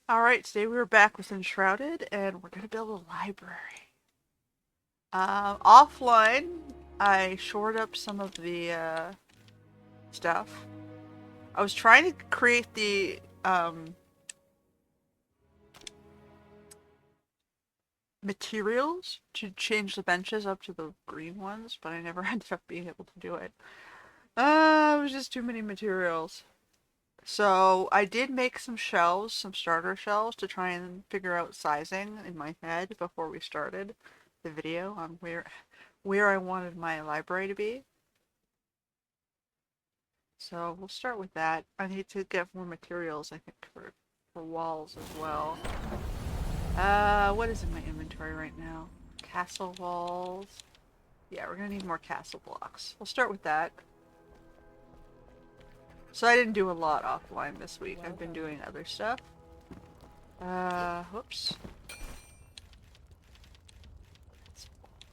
Alright, today we were back with Enshrouded, and we're gonna build a library. Offline, I shored up some of the stuff. I was trying to create the materials to change the benches up to the green ones, but I never ended up being able to do it. It was just too many materials. So I did make some shelves, some starter shelves, to try and figure out sizing in my head before we started the video on where I wanted my library to be. So we'll start with that. I need to get more materials, I think, for walls as well. What is in my inventory right now? Castle walls. Yeah, we're gonna need more castle blocks. We'll start with that. So I didn't do a lot offline this week. I've been doing other stuff. Whoops.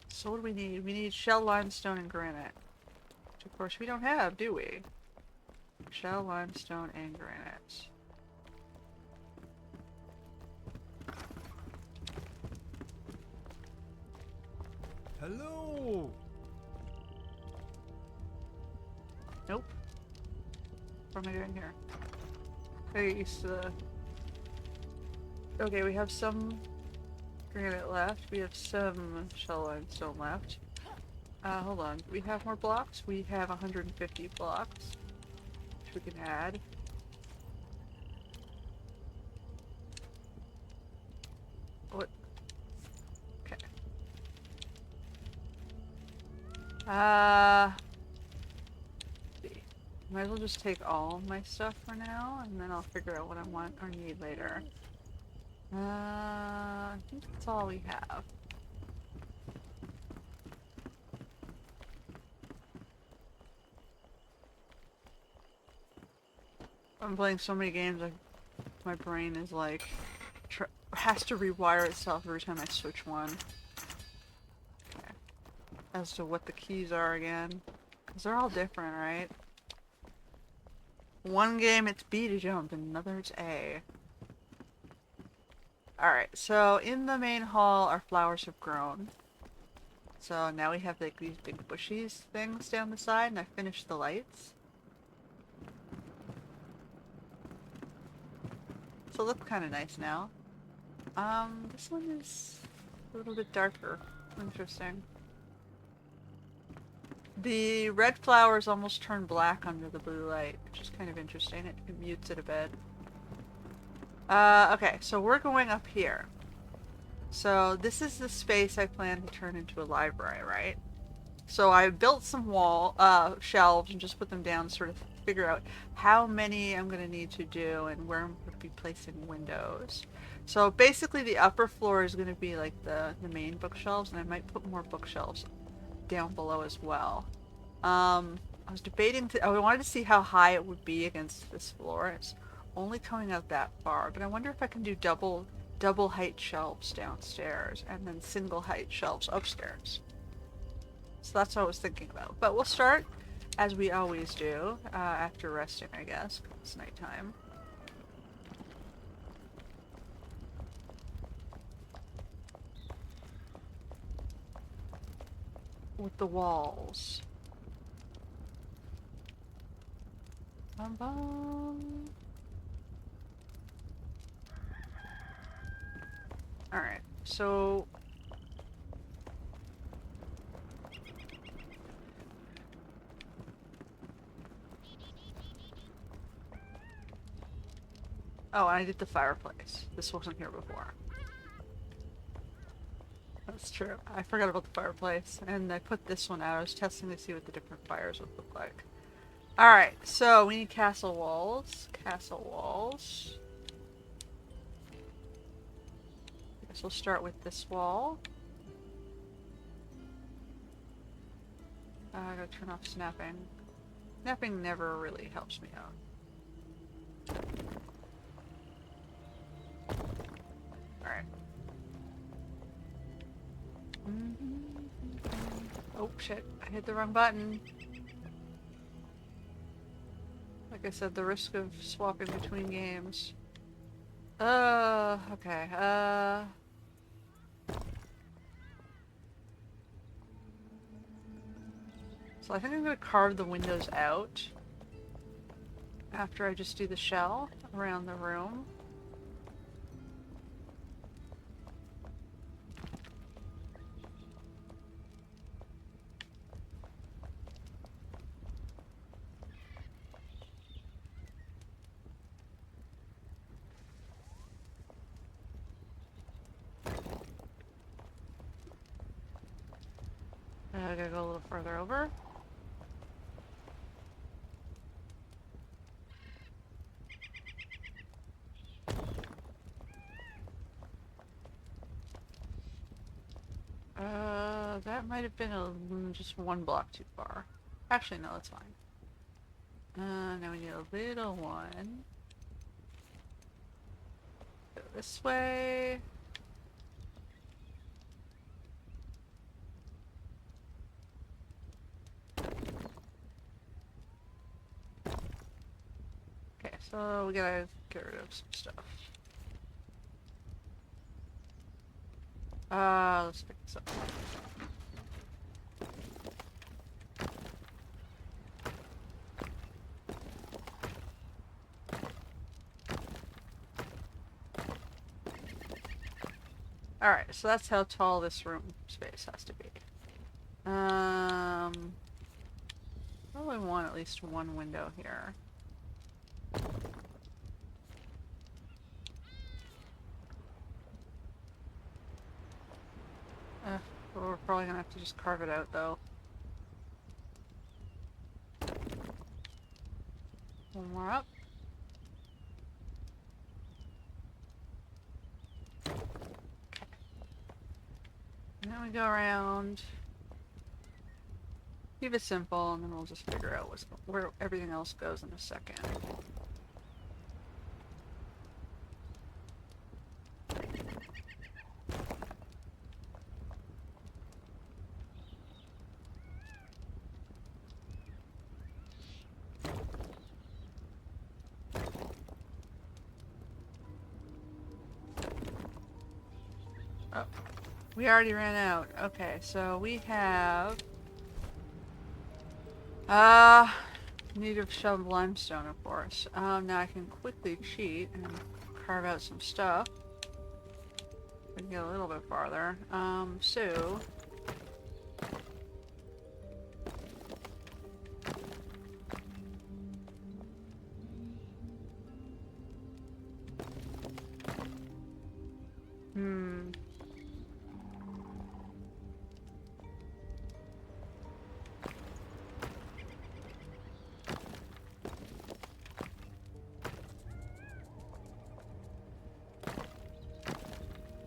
So what do we need? We need shell, limestone, and granite. Which of course we don't have, do we? Shell, limestone, and granite. Hello. Nope. What am I doing here? Face. Okay, we have some granite left. We have some shell limestone left. Hold on. Do we have more blocks? We have 150 blocks, which we can add. What? Okay. See. Might as well just take all of my stuff for now, and then I'll figure out what I want or need later. I think that's all we have. I'm playing so many games, my brain is like, has to rewire itself every time I switch one. Okay. As to what the keys are again. Because they're all different, right? One game it's B to jump, and another it's A. Alright, so in the main hall, our flowers have grown. So now we have like these big bushies things down the side, and I finished the lights. So it looks kind of nice now. This one is a little bit darker. Interesting. The red flowers almost turn black under the blue light, which is kind of interesting. It mutes it a bit. Okay, so we're going up here. So this is the space I plan to turn into a library, right? So I built some shelves and just put them down to sort of figure out how many I'm going to need to do and where I'm going to be placing windows. So basically the upper floor is going to be like the main bookshelves, and I might put more bookshelves down below as well. I was debating, I wanted to see how high it would be against this floor. It's only coming out that far, but I wonder if I can do double height shelves downstairs and then single height shelves upstairs. So that's what I was thinking about. But we'll start, as we always do, after resting, I guess, because it's nighttime. With the walls. Bum bum. Alright, so... Oh, I did the fireplace. This wasn't here before. That's true. I forgot about the fireplace, and I put this one out. I was testing to see what the different fires would look like. Alright, so we need castle walls. Castle walls. I guess we'll start with this wall. I gotta turn off snapping. Snapping never really helps me out. Alright. Oh shit, I hit the wrong button. Like I said, the risk of swapping between games. Okay. So I think I'm gonna carve the windows out after I just do the shell around the room. I gotta go a little further over. That might have been just one block too far. Actually, no, that's fine. Now we need a little one. Go this way. Okay, so we gotta get rid of some stuff. Let's pick this up. Alright, so that's how tall this room space has to be. Probably want at least one window here. We're probably gonna have to just carve it out though. One more up. Okay. And then we go around. Keep it simple, and then we'll just figure out where everything else goes in a second. Oh, we already ran out. Okay, so we have need of shoved limestone, of course. Now I can quickly cheat and carve out some stuff. We can get a little bit farther. So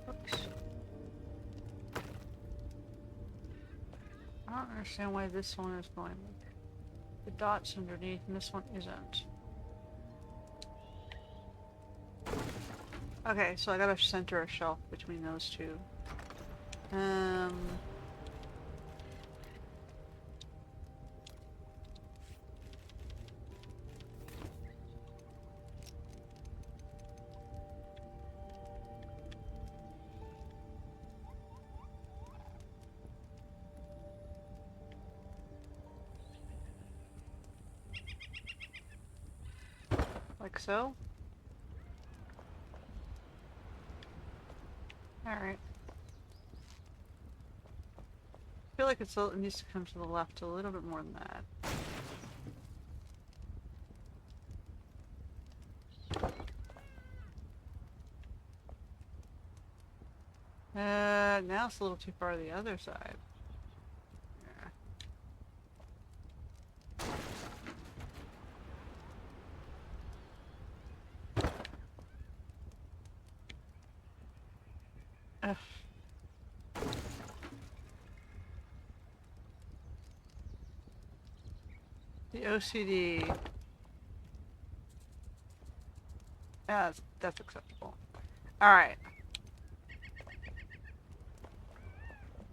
oops. I don't understand why this one is going with the dots underneath and this one isn't. Okay, so I gotta center a shelf between those two. Like so. Alright. I feel like it needs to come to the left a little bit more than that. Now it's a little too far to the other side. Yeah. Ugh. The OCD. Yeah, that's acceptable. Alright.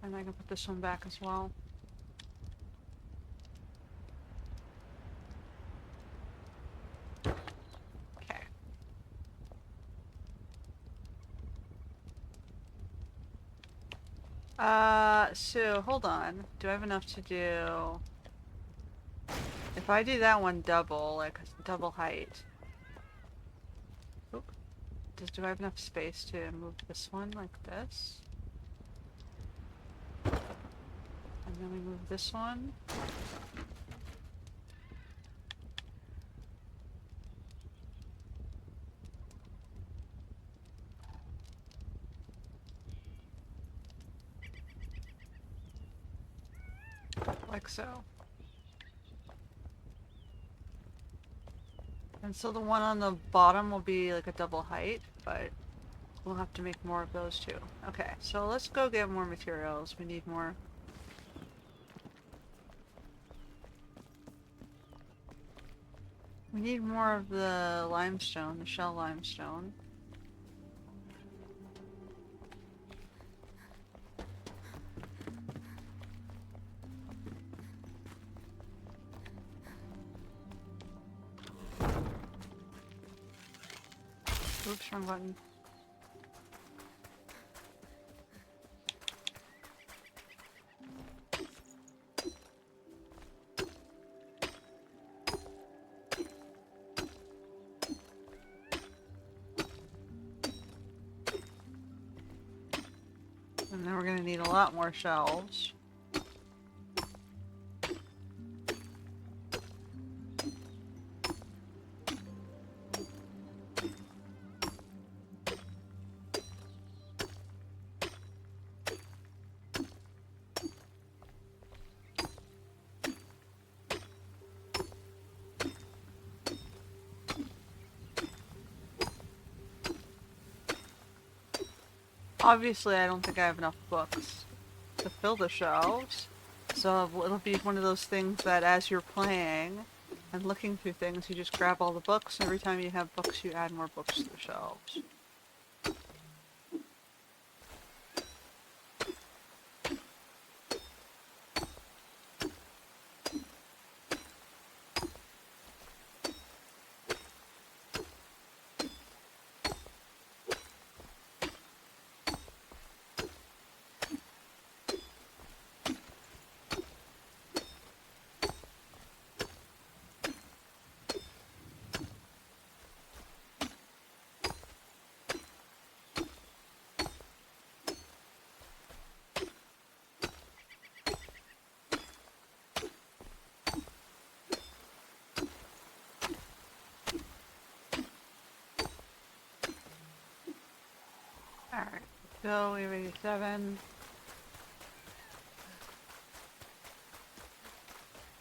And I can put this one back as well. Okay. So hold on. Do I have enough to do... If I do that one double, like double height. Oop. Do I have enough space to move this one like this? And then we move this one. Like so. And so the one on the bottom will be like a double height, but we'll have to make more of those too. Okay, so let's go get more materials. We need more. We need more of the limestone, the shell limestone. Oops, wrong button. And then we're going to need a lot more shelves. Obviously, I don't think I have enough books to fill the shelves. So it'll be one of those things that as you're playing and looking through things, you just grab all the books. And every time you have books, you add more books to the shelves. Alright, go, we have 87.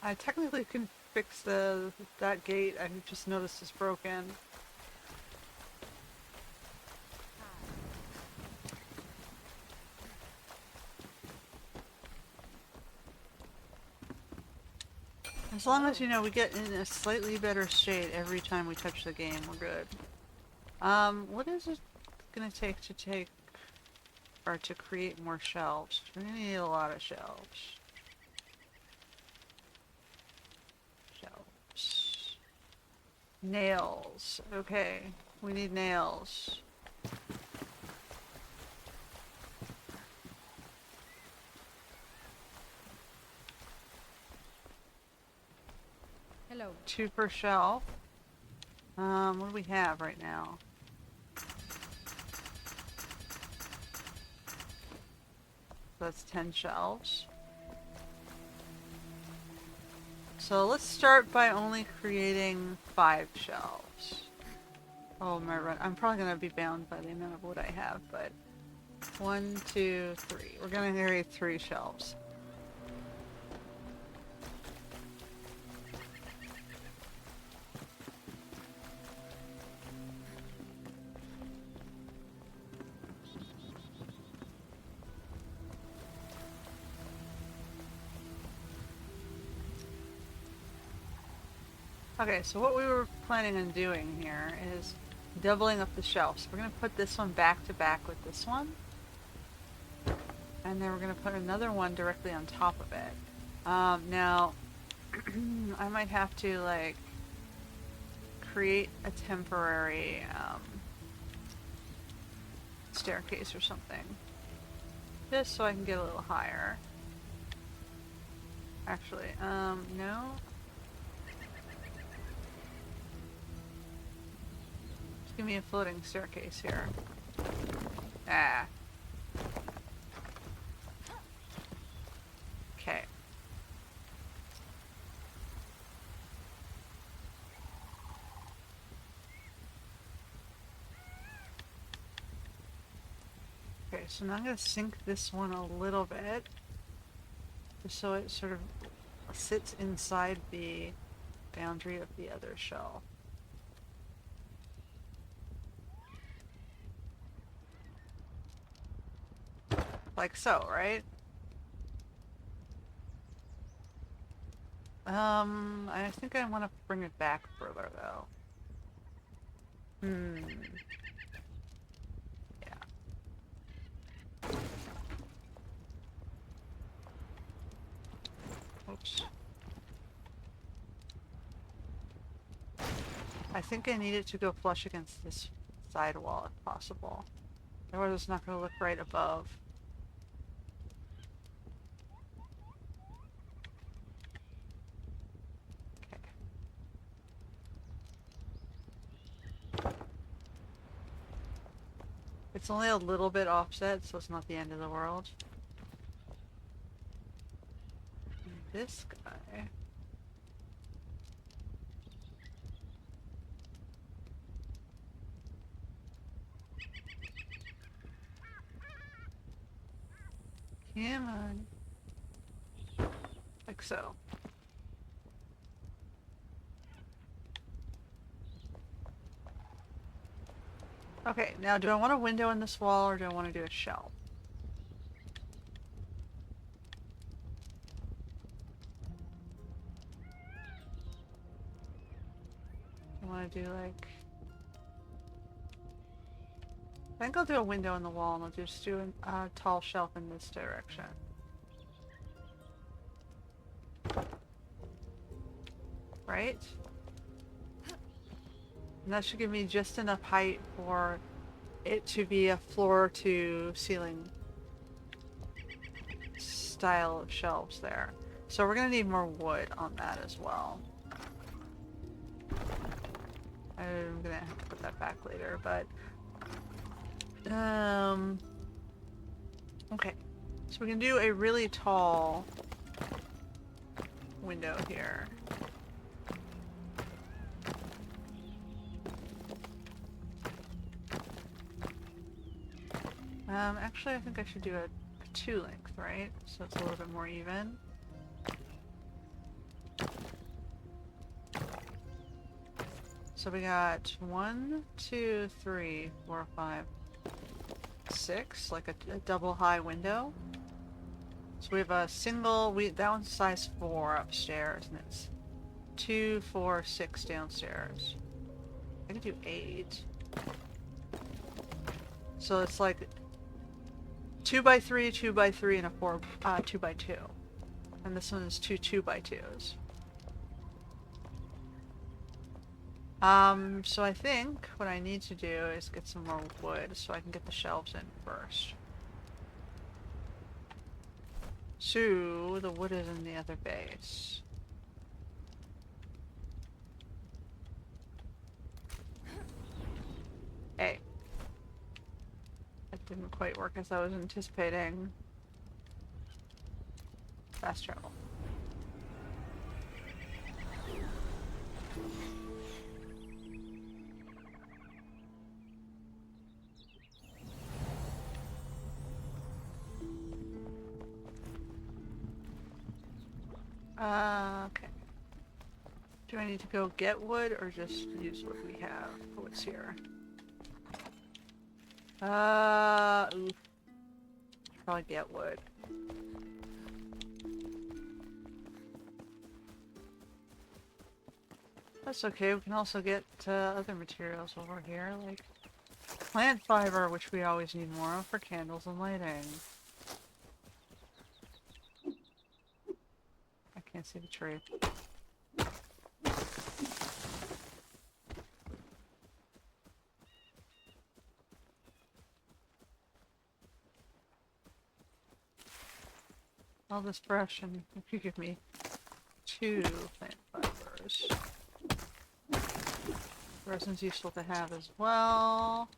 I technically can fix that gate. I just noticed it's broken. As long as, you know, we get in a slightly better state every time we touch the game, we're good. What is it gonna take or to create more shelves? We're gonna need a lot of shelves. Shelves. Nails. Okay, we need nails. Hello. 2 per shelf. What do we have right now? That's 10 shelves. So let's start by only creating 5 shelves. Oh, I'm probably gonna be bound by the amount of wood I have, but 1, 2, 3. We're gonna create 3 shelves. Okay, so what we were planning on doing here is doubling up the shelves. We're going to put this one back to back with this one. And then we're going to put another one directly on top of it. Now, I might have to, like, create a temporary staircase or something. just so I can get a little higher. Actually, no. Just give me a floating staircase here. Ah. Okay. Okay, so now I'm going to sink this one a little bit, just so it sort of sits inside the boundary of the other shell. Like so, right? I think I want to bring it back further, though. Yeah. Oops. I think I need it to go flush against this side wall if possible. Otherwise it's not going to look right above. Okay. It's only a little bit offset, so it's not the end of the world. And this guy... Come on. Like so. Okay, now do I want a window in this wall or do I want to do a shelf? I want to do like... I think I'll do a window in the wall and I'll just do a tall shelf in this direction. Right? And that should give me just enough height for it to be a floor to ceiling style of shelves there. So we're gonna need more wood on that as well. I'm gonna have to put that back later, but okay. So we can do a really tall window here. Actually I think I should do a 2 length, right? So it's a little bit more even. So we got 1, 2, 3, 4, 5, 6, like a double high window. So we have a single, that one's size 4 upstairs, and it's 2, 4, 6 downstairs. I could do 8. So it's like 2 by 3, 2 by 3, and a 2 by 2. And this one is 2 2x2s. So I think what I need to do is get some more wood so I can get the shelves in first. So the wood is in the other base. Hey. That didn't quite work as I was anticipating. Fast travel. Okay. Do I need to go get wood or just use what we have? What's here? Oof. Probably get wood. That's okay, we can also get other materials over here, like plant fiber, which we always need more of for candles and lighting. I can't see the tree. all this brush, and if you give me 2 plant fibers. Resin's useful to have as well.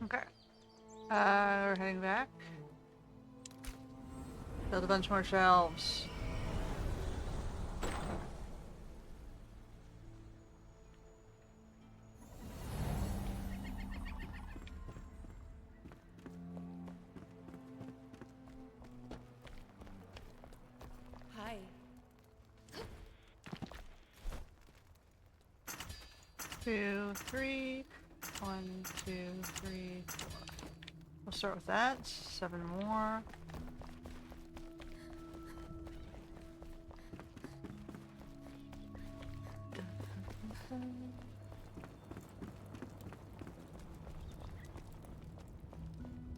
Okay. We're heading back. Build a bunch more shelves. Hi. 2, 3. 1, 2, 3, 4. We'll start with that. 7 more.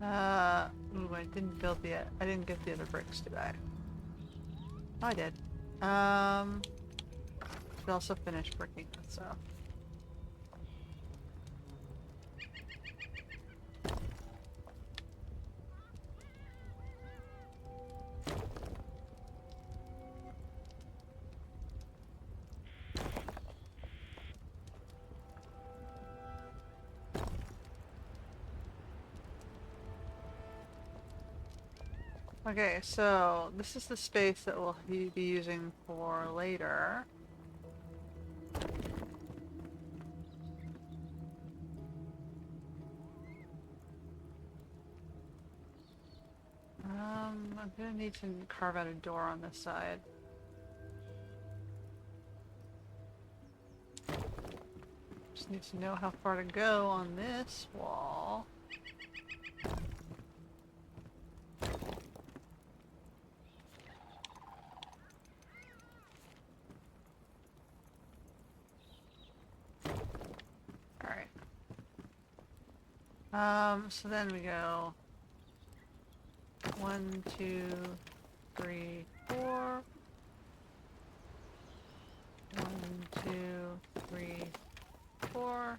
Ooh, I didn't build the. I didn't get the other bricks, did I? Oh, I did. Should also finish bricking that stuff. Okay, so this is the space that we'll be using for later. I'm gonna need to carve out a door on this side. Just need to know how far to go on this wall. Alright. So then we go 1, 2, 3, 4. 1, 2, 3, 4.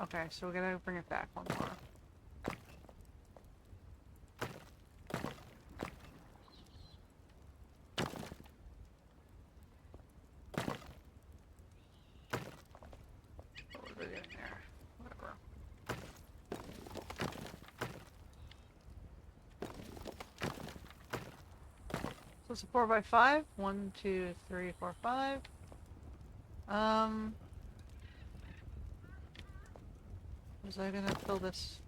Okay, so we're gonna bring it back one more. What was it in there? Whatever. So it's a 4x5. 1, 2, 3, 4, 5. Was I gonna fill this?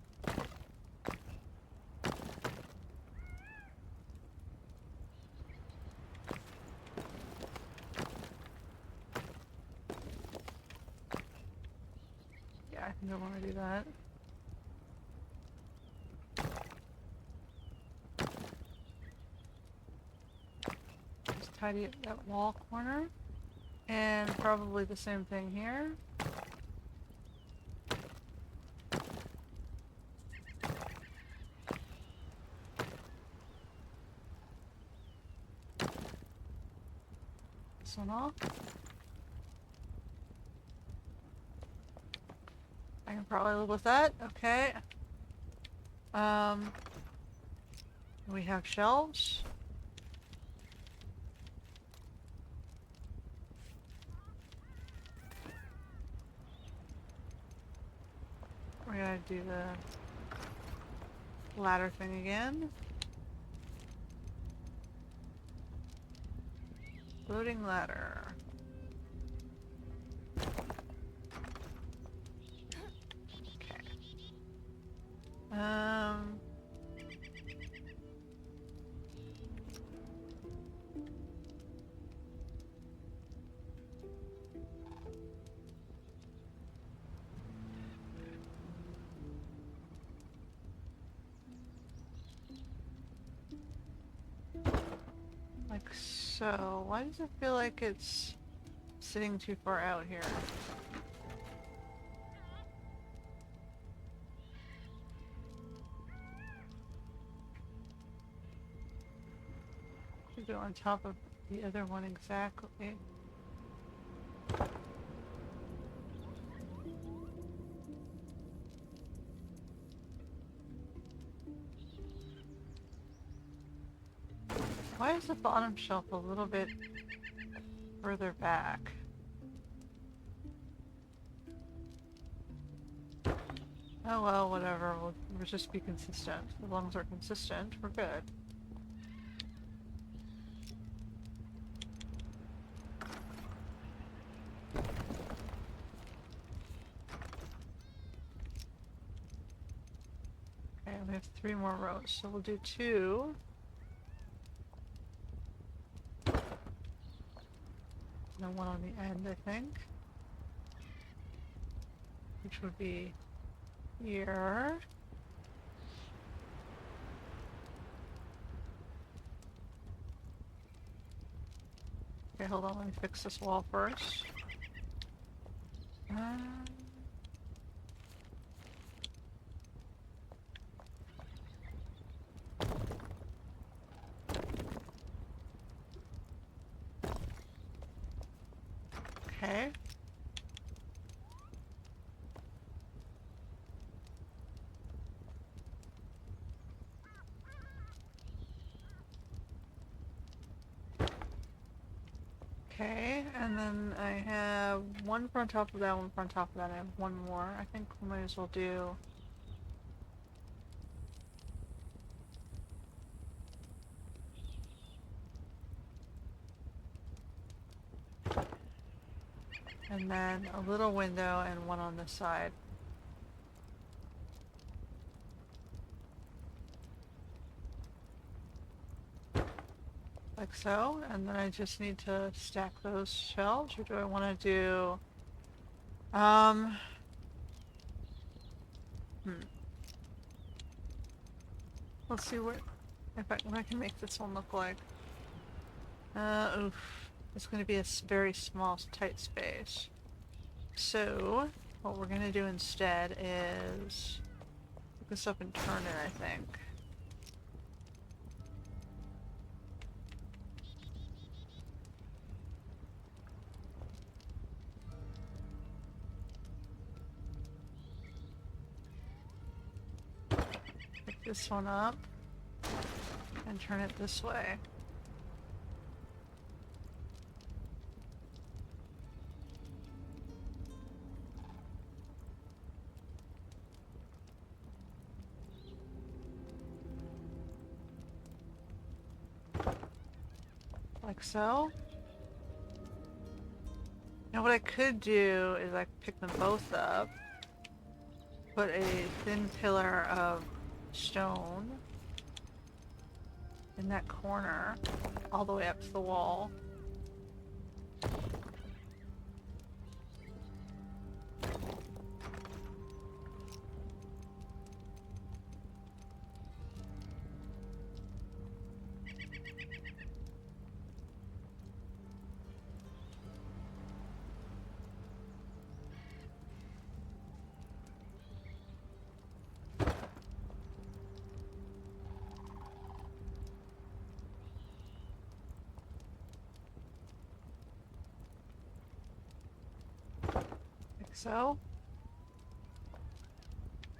Yeah, I think I want to do that. Just tidy up that wall corner. And probably the same thing here. this one off. I can probably live with that. Okay. We have shelves. We're gonna do the ladder thing again. Floating ladder. Okay. Like so. Why does it feel like it's sitting too far out here? Should go on top of the other one exactly. Why is the bottom shelf a little bit further back? Oh well, whatever. We'll just be consistent. As long as we're consistent, we're good. Okay, we have 3 more rows, so we'll do 2. And then 1 on the end, I think. Which would be here. Okay, hold on, let me fix this wall first. Okay. Okay, and then I have 1 on top of that, 1 on top of that. I have 1 more. I think we might as well do. And then a little window and 1 on this side. Like so, and then I just need to stack those shelves, or do I want to do, let's see what I can make this one look like. Oof, it's going to be a very small, tight space. So, what we're going to do instead is pick this up and turn it, I think. Pick this one up and turn it this way. Like so. Now what I could do is I pick them both up, put a thin pillar of stone in that corner, all the way up to the wall. so.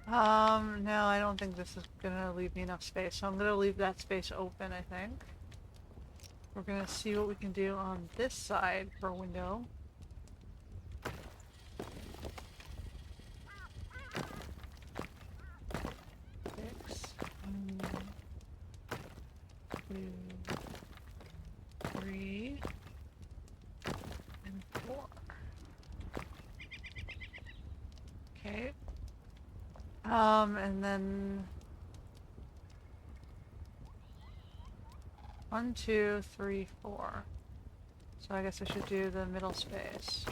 No, I don't think this is gonna leave me enough space, so I'm gonna leave that space open, I think. We're gonna see what we can do on this side for a window. Six, 2, 3, and 4. Okay. And then 1, 2, 3, 4. So I guess I should do the middle space.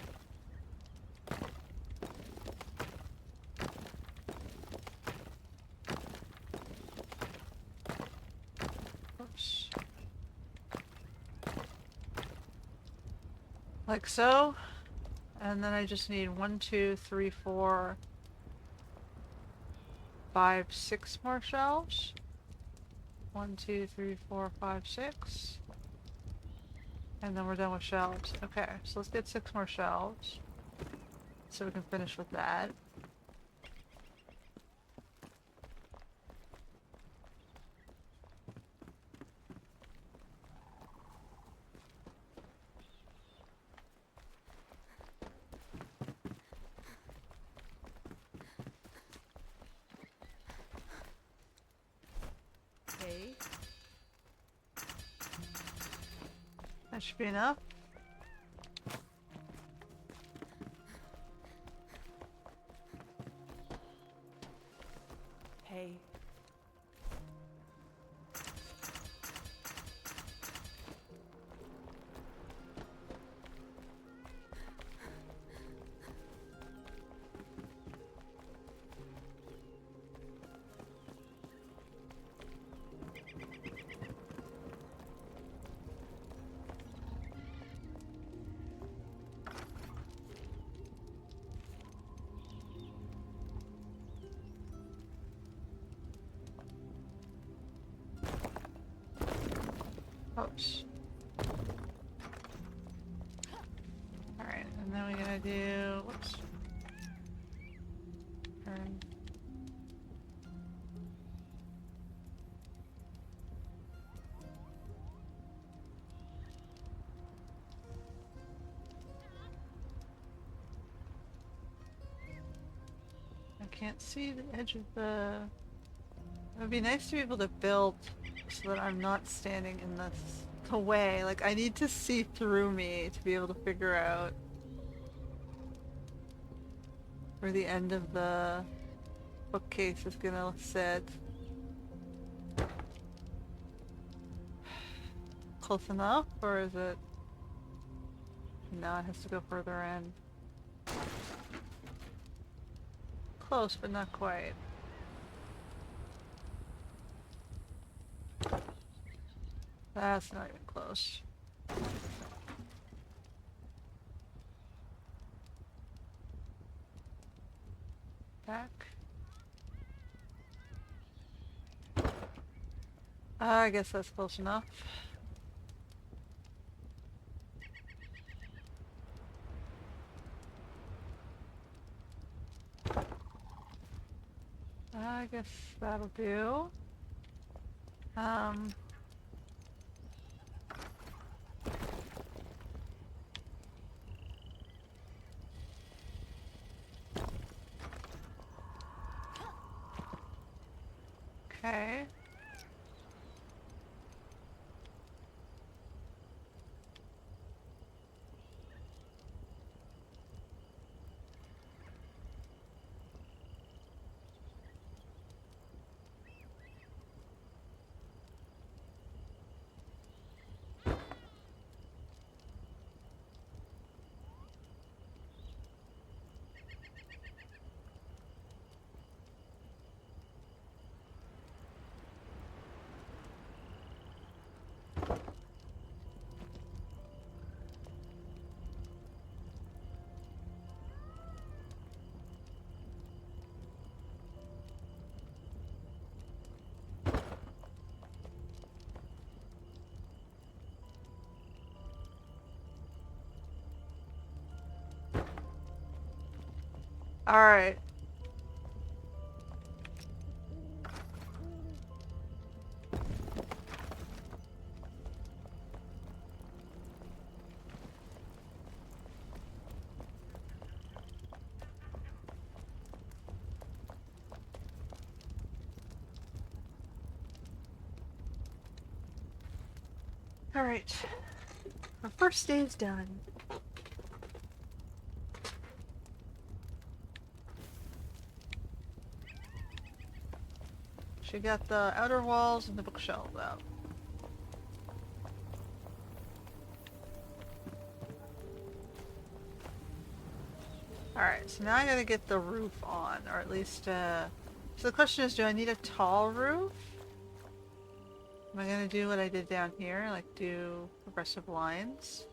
Oops. Like so. And then I just need 1, 2, 3, 4, 5, 6 more shelves. 1, 2, 3, 4, 5, 6. And then we're done with shelves. Okay, so let's get 6 more shelves. So we can finish with that. Hey. That should be enough. Hey. Oops. Alright, and then we're gonna do... Whoops. Turn. I can't see the edge of the... It would be nice to be able to build so that I'm not standing in the way. Like, I need to see through me to be able to figure out where the end of the bookcase is gonna sit. Close enough, or is it... No, it has to go further in. Close, but not quite. That's not even close. Back. I guess that's close enough. I guess that'll do. Um... Okay. Alright. Alright. Our first day is done. She got the outer walls and the bookshelves out. Alright, so now I gotta get the roof on, or at least, so the question is, do I need a tall roof? Am I gonna do what I did down here, like do progressive lines?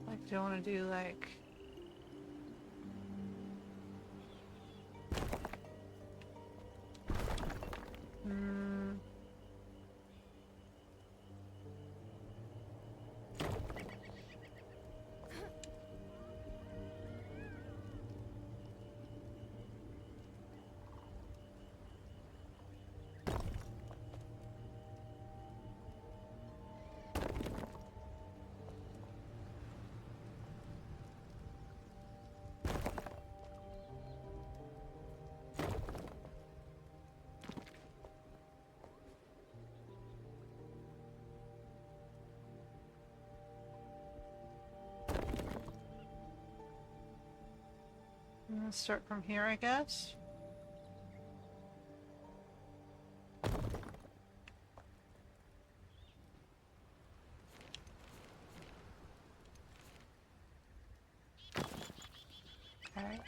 Like, do I want to do like... Hmm... Let's start from here, I guess. Okay.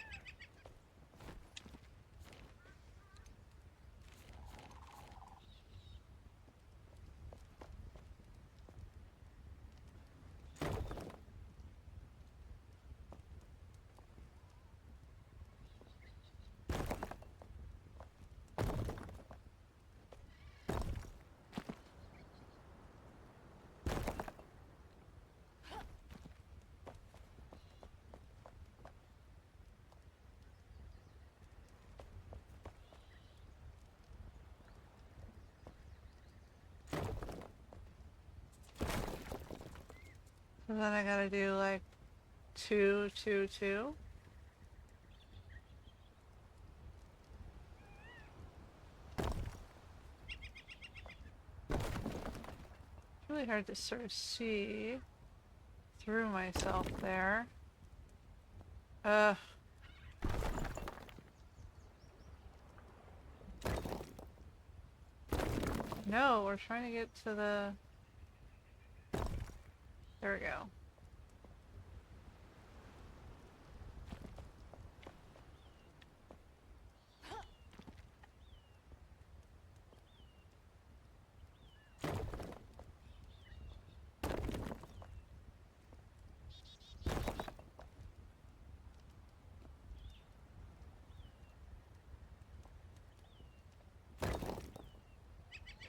So then I gotta do like 2, 2, 2. It's really hard to sort of see through myself there. No, we're trying to get to the... There we go.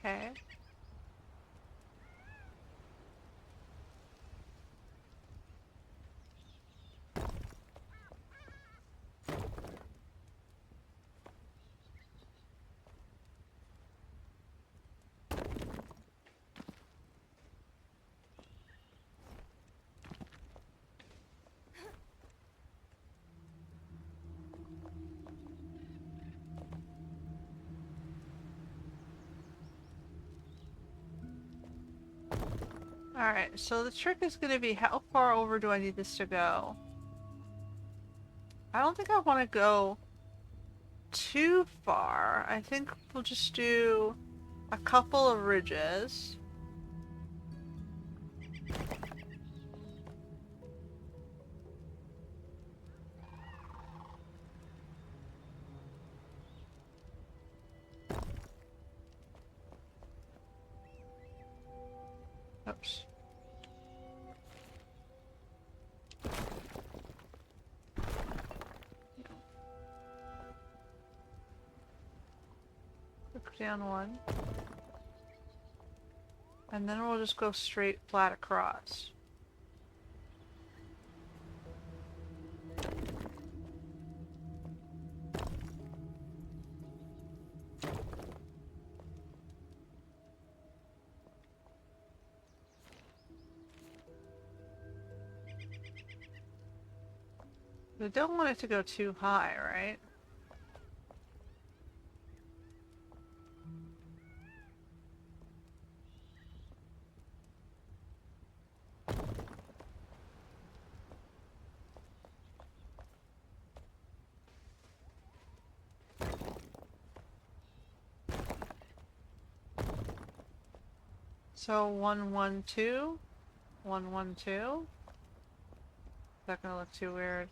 Okay. Alright, so the trick is gonna be how far over do I need this to go? I don't think I want to go too far. I think we'll just do a couple of ridges. Oops. Click down one. And then we'll just go straight flat across. We don't want it to go too high, right? So 112, 112. Is that gonna look too weird?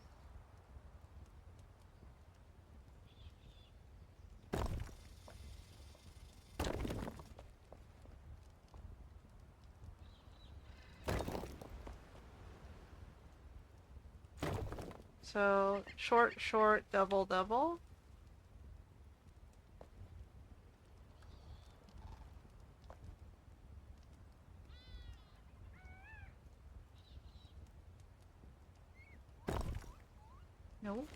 So short, short, double, double. Nope.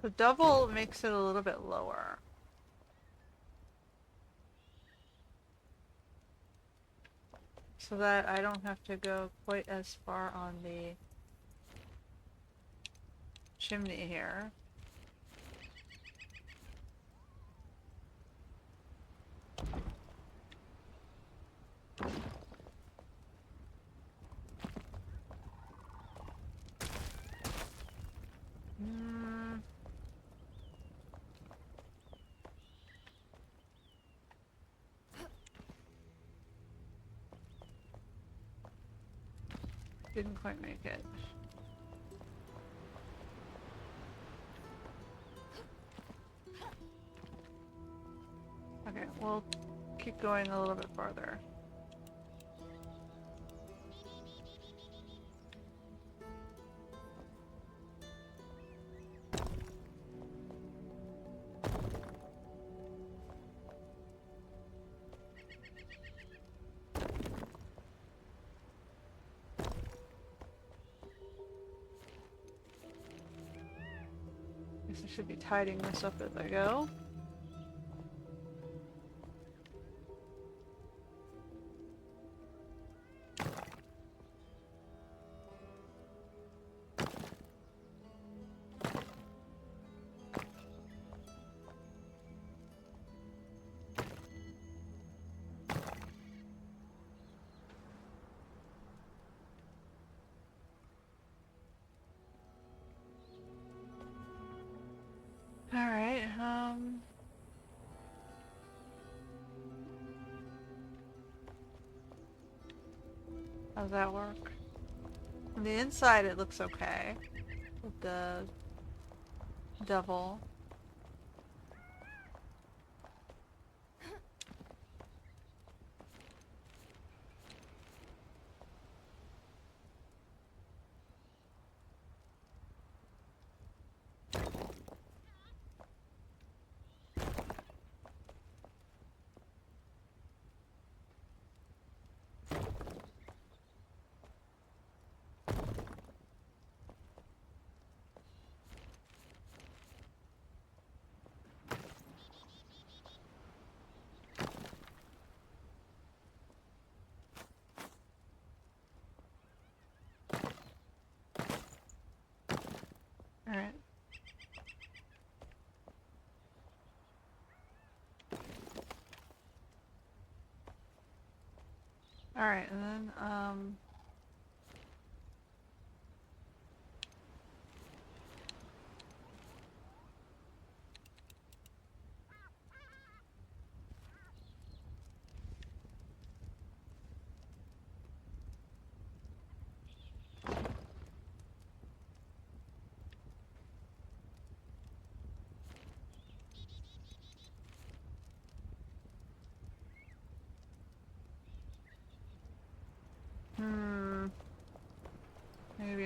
The double makes it a little bit lower. So that I don't have to go quite as far on the chimney here. Mm. Didn't quite make it. Okay, we'll keep going a little bit farther. Guess I should be tidying this up as I go. Alright, how's that work? On the inside it looks okay. With the devil. Alright. Alright, and then,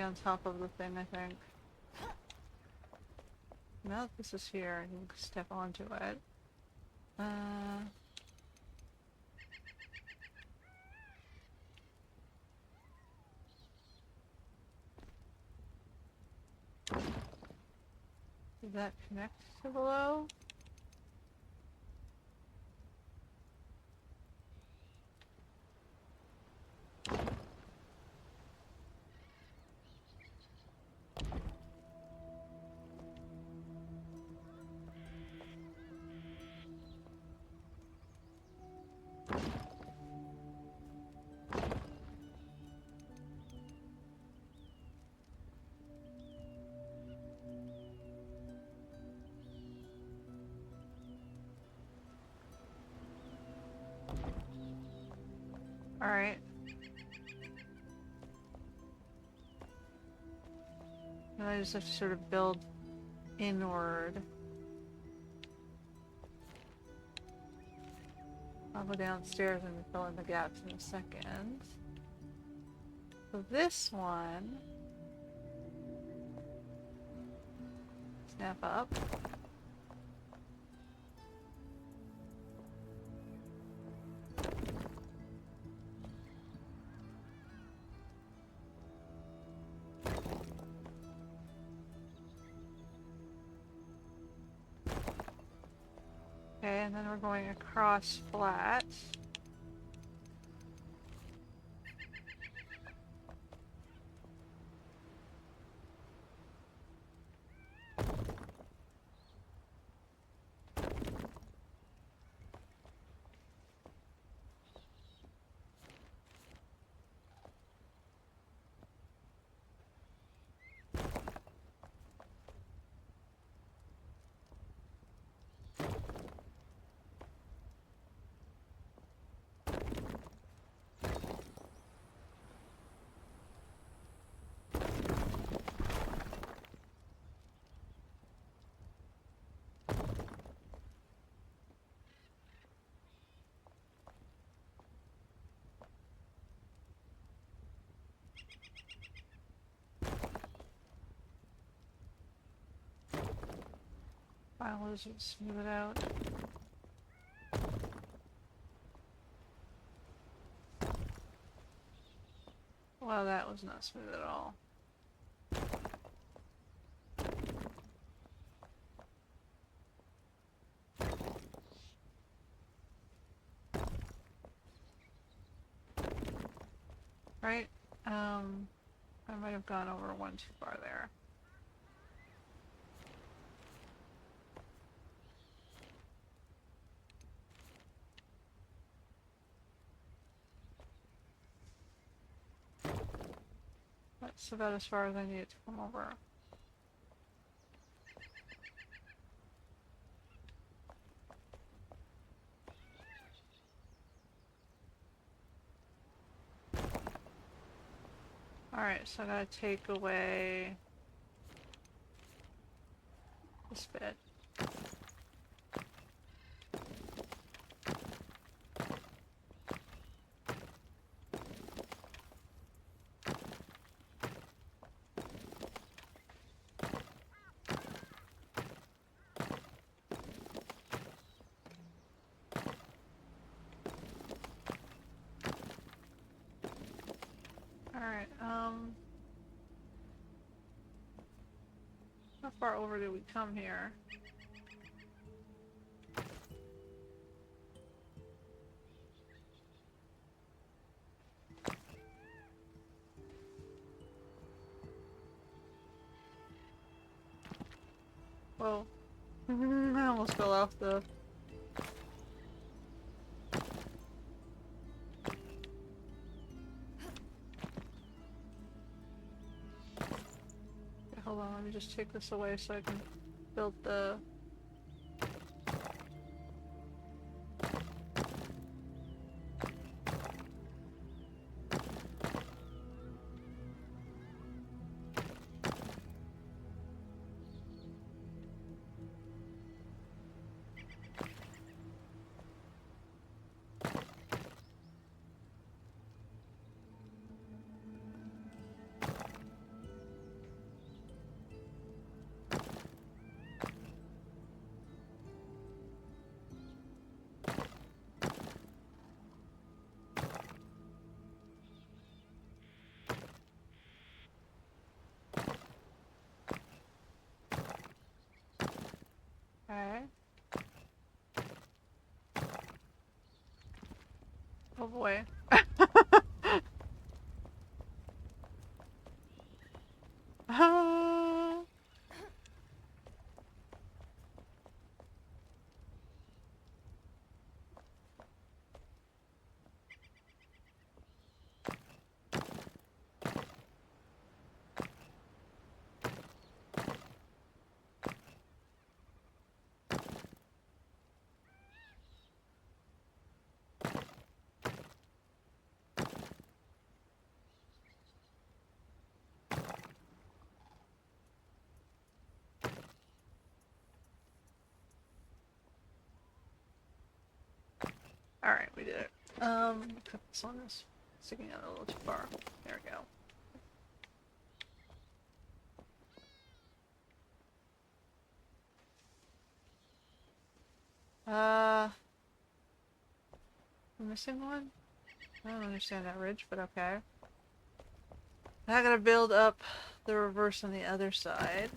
on top of the thing, I think. Now that this is here, I can step onto it. Does that connect to below? Alright. Now I just have to sort of build inward. I'll go downstairs and fill in the gaps in a second. So this one... snap up. Okay, and then we're going across flat. I'll just smooth it out. Well, that was not smooth at all. Right? I might have gone over one too far there. That's about as far as I need it to come over. Alright, so I gotta take away this bit. Alright, how far over did we come here? Whoa. I almost fell off the... Okay, hold on, let me just take this away so I can build the... Okay. Oh boy. Ah. Alright, we did it. Except this one is sticking out a little too far. There we go. I'm missing one? I don't understand that ridge, but okay. I gotta build up the reverse on the other side.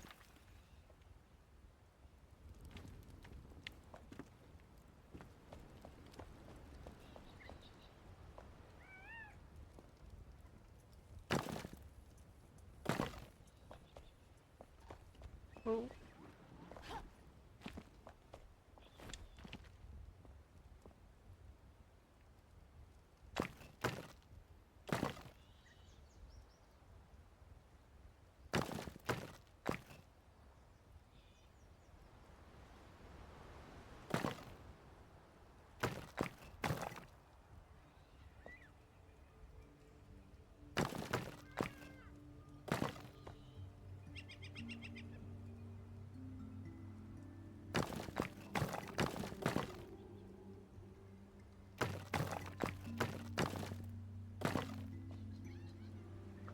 Oh.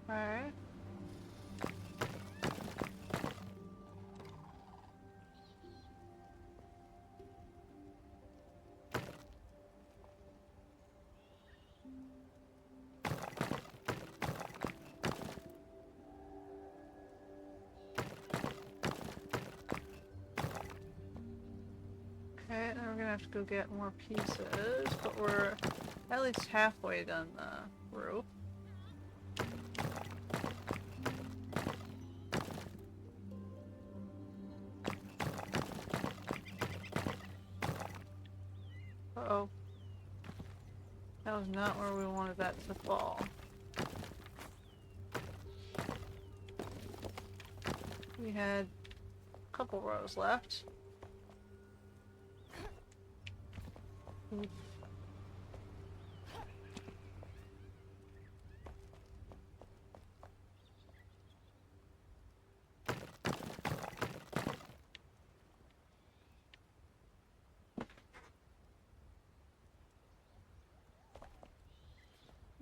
Alright. Okay, now we're gonna have to go get more pieces, but we're at least halfway done the roof. Uh-oh. That was not where we wanted that to fall. We had a couple rows left. Oof.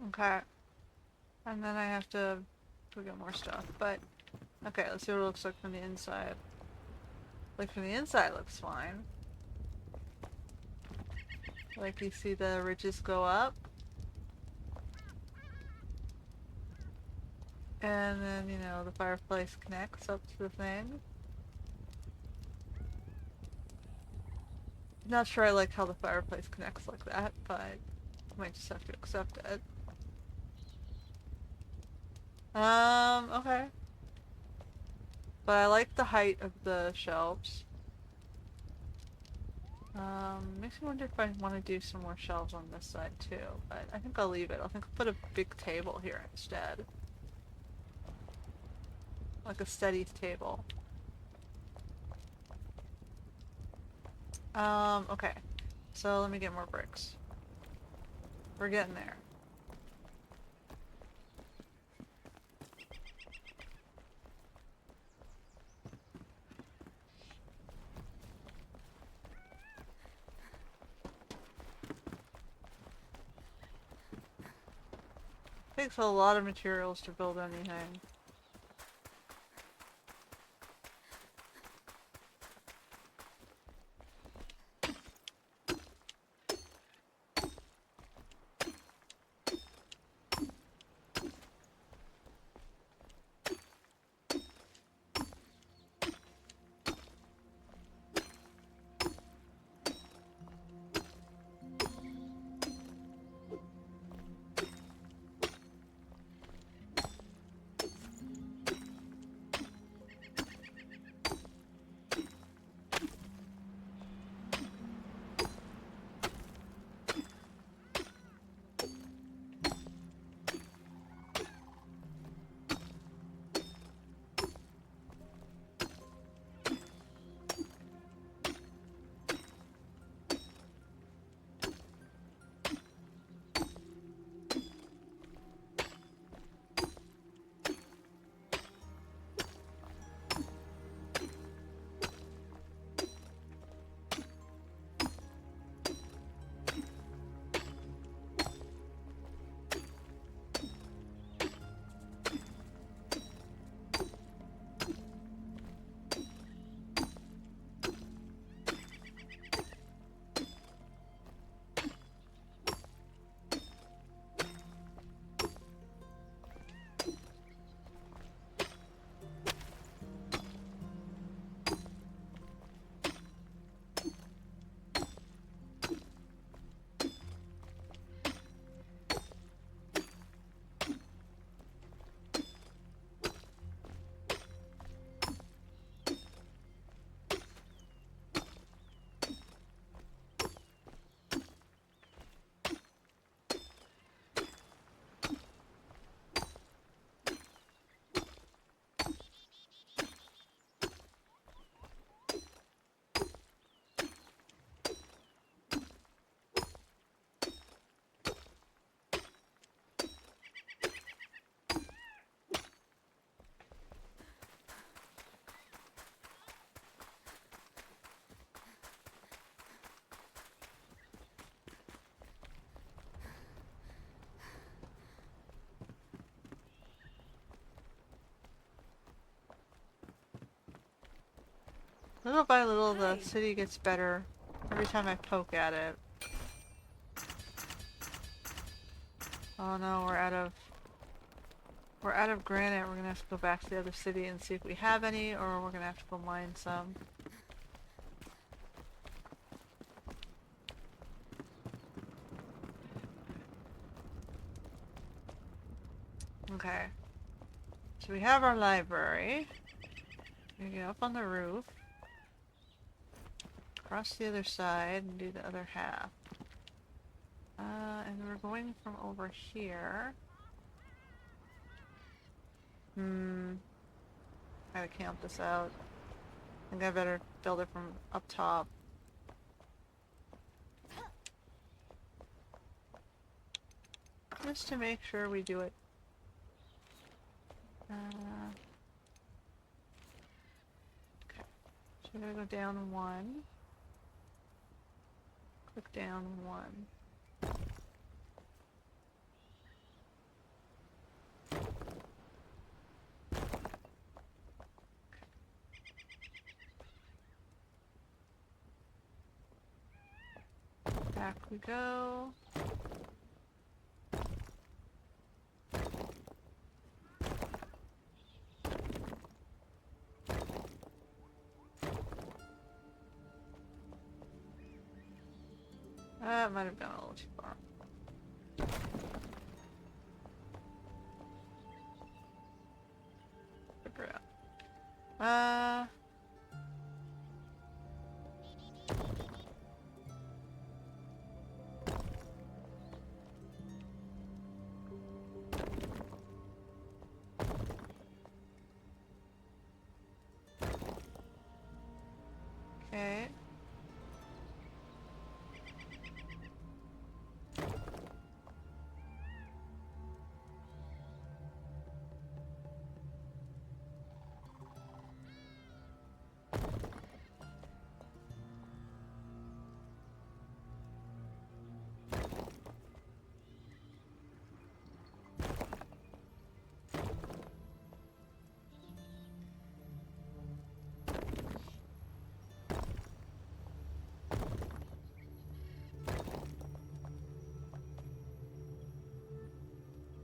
Okay. And then I have to go get more stuff, but okay, let's see what it looks like from the inside. Like from the inside it looks fine. Like you see the ridges go up. And then, you know, the fireplace connects up to the thing. Not sure I like how the fireplace connects like that, but I might just have to accept it. Okay. But I like the height of the shelves. Makes me wonder if I want to do some more shelves on this side too, but I think I'll leave it. I think I'll put a big table here instead. Like a study table. Okay. So let me get more bricks. We're getting there. Takes a lot of materials to build anything. Little by little, Hi. the city gets better every time I poke at it. Oh no, we're out of granite. We're gonna have to go back to the other city and see if we have any, or we're gonna have to go mine some. Okay. So we have our library. We get up on the roof. Cross the other side and do the other half. And we're going from over here. Gotta camp this out. I think I better build it from up top. Just to make sure we do it. Okay. So we're gonna go down one. Click down one. Back we go. That might have gone a little too far. Figure it out. Okay.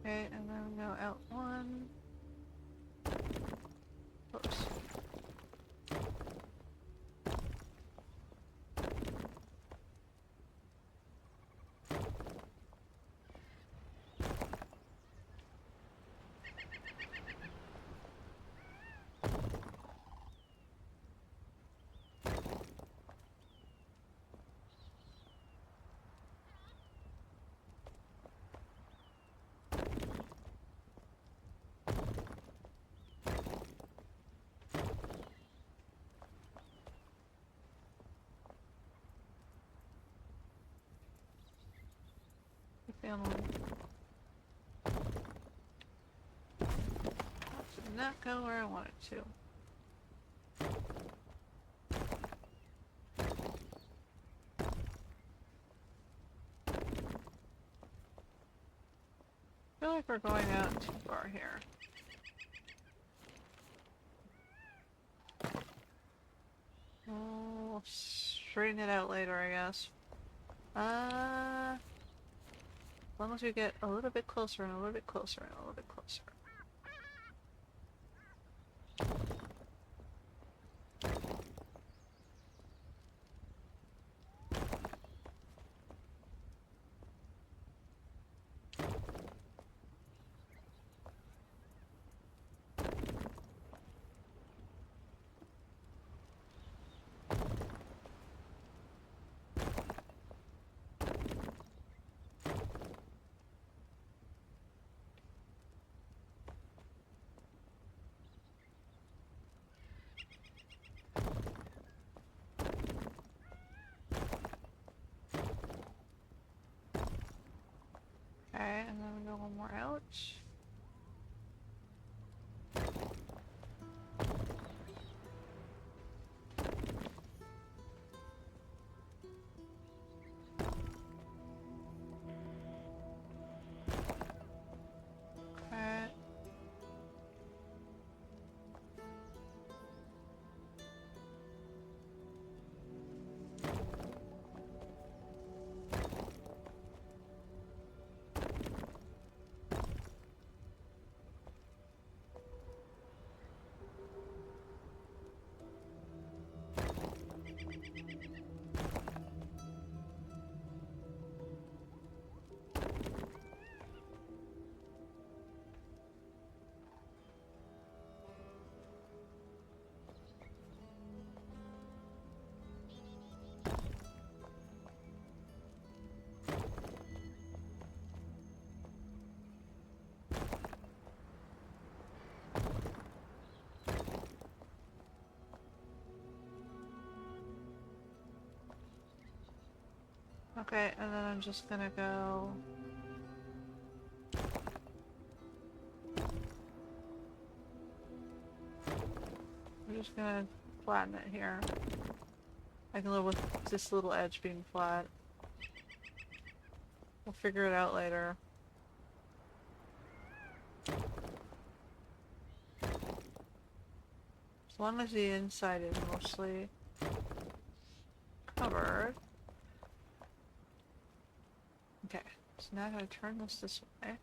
Okay, and then we go out one. Oops. Down one. Did not go where I wanted to. I feel like we're going out too far here. We'll straighten it out later, I guess. As long as we get a little bit closer and a little bit closer and a little bit closer. Okay, and then we go one more out. Okay. Okay, and then I'm just gonna go... I'm just gonna flatten it here. I can live with this little edge being flat. We'll figure it out later. As long as the inside is mostly covered. Okay, so now I'm gonna turn this way.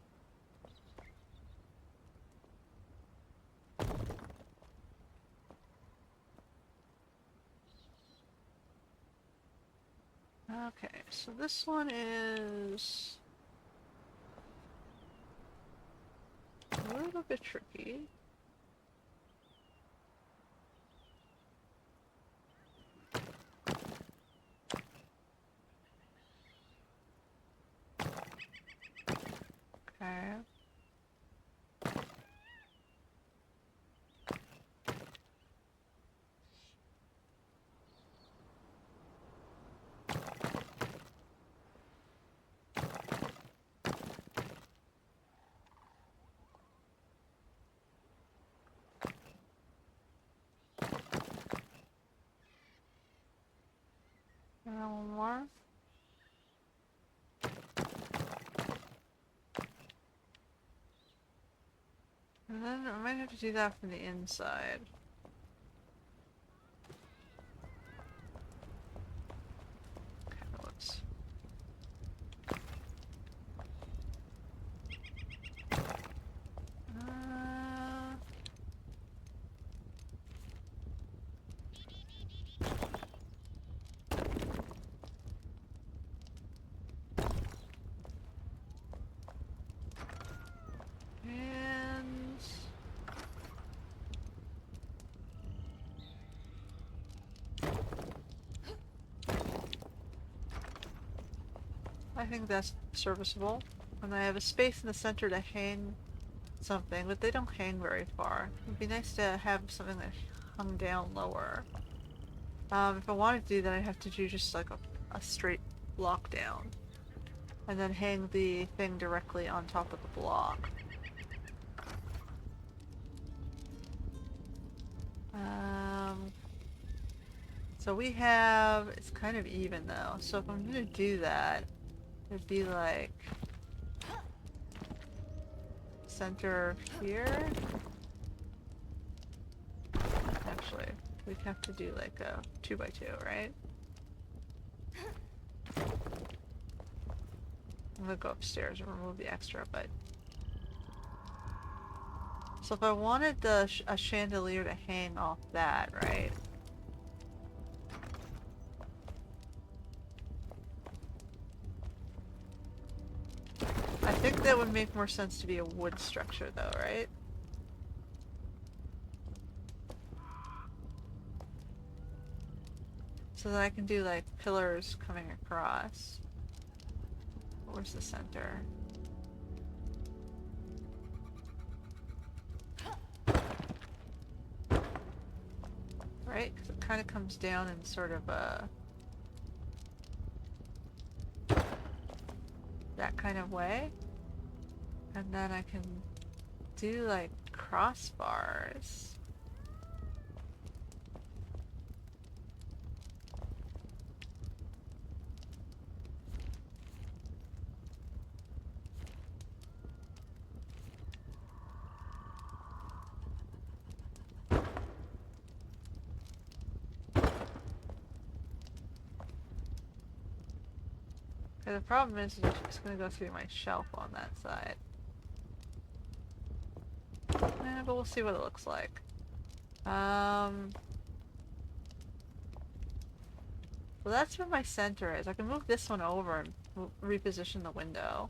Okay, so this one is a little bit tricky. Okay. And then one more. And then I might have to do that from the inside. Okay, whoops. Uh, and... I think that's serviceable. And I have a space in the center to hang something, but they don't hang very far. It'd be nice to have something that hung down lower. If I wanted to do that, I'd have to do just like a straight block down. And then hang the thing directly on top of the block. So we have, it's kind of even though, so if I'm gonna do that, it'd be like center here. Actually, we'd have to do like a 2x2, right? I'm gonna go upstairs and remove the extra, but... So if I wanted a chandelier to hang off that, right? I think that would make more sense to be a wood structure though, right? So that I can do like pillars coming across. Where's the center? Right? Because it kind of comes down in sort of a... that kind of way. And then I can do like crossbars. Okay, the problem is it's gonna go through my shelf on that side. But we'll see what it looks like. Well, that's where my center is. I can move this one over and reposition the window.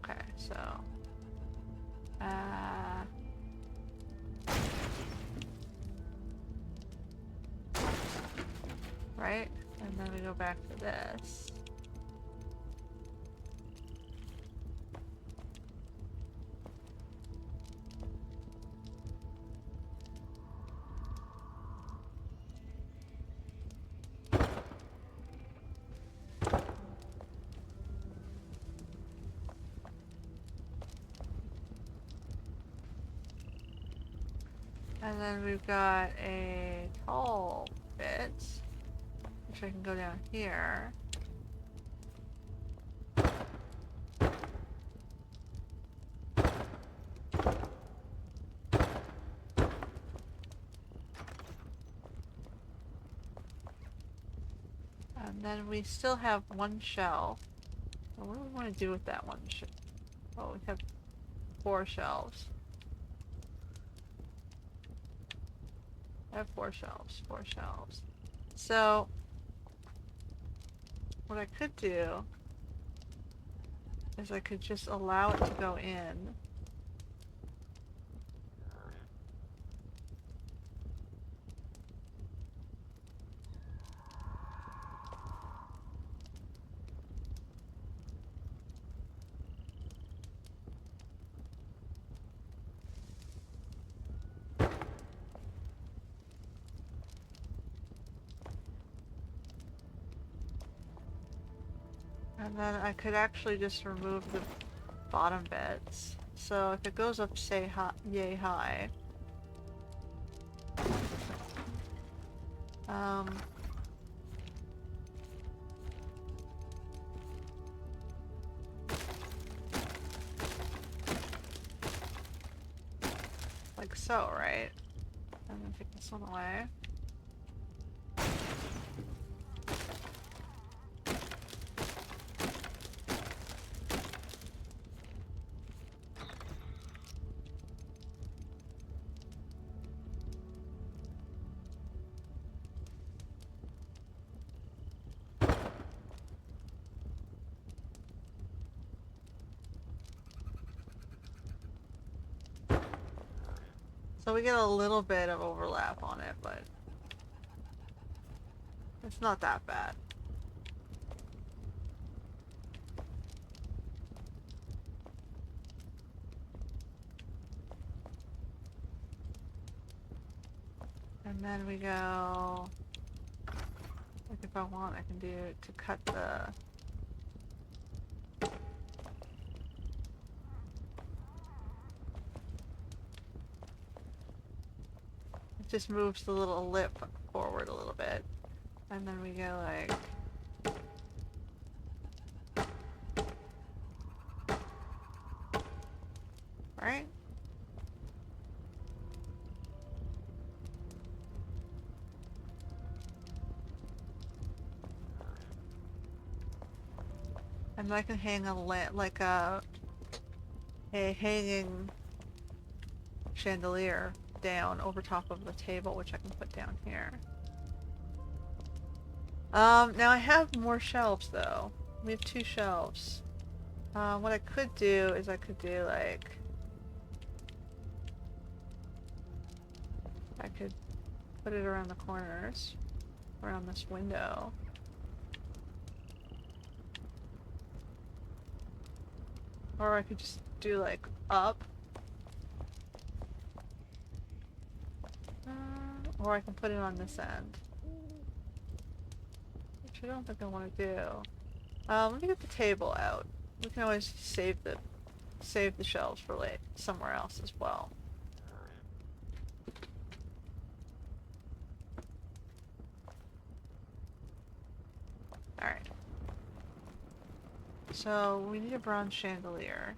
Okay, so... right? And then we go back to this. And then we've got a tall bit, which I can go down here. And then we still have one shelf. Well, what do we want to do with that one shelf? Oh, we have 4 shelves. I have 4 shelves, 4 shelves. So, what I could do is I could just allow it to go in. And then I could actually just remove the bottom bits. So if it goes up, say, yay high, um, like so, right? I'm gonna take this one away. So we get a little bit of overlap on it, but it's not that bad. And then we go, like if I want, I can do to cut the, it just moves the little lip forward a little bit. And then we go like, right? And I can hang a lamp, like a hanging chandelier down over top of the table, which I can put down here. Now I have more shelves though. We have 2 shelves. What I could do is I could do like, I could put it around the corners, around this window. Or I could just do like up. Or I can put it on this end. Which I don't think I want to do. Let me get the table out. We can always save the shelves for like somewhere else as well. Alright. So we need a bronze chandelier.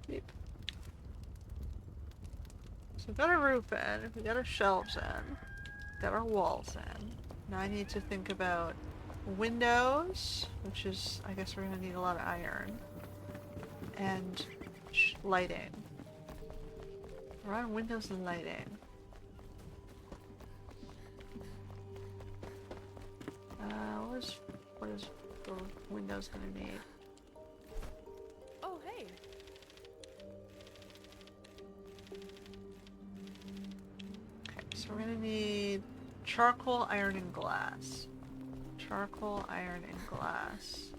Beep. So we've got a roof in, we got our shelves in, got our walls in. Now I need to think about windows, which is, I guess we're gonna need a lot of iron, and lighting. We're on windows and lighting. What is the windows gonna need? Oh, hey. Okay, so we're gonna need charcoal, iron, and glass. Charcoal, iron, and glass.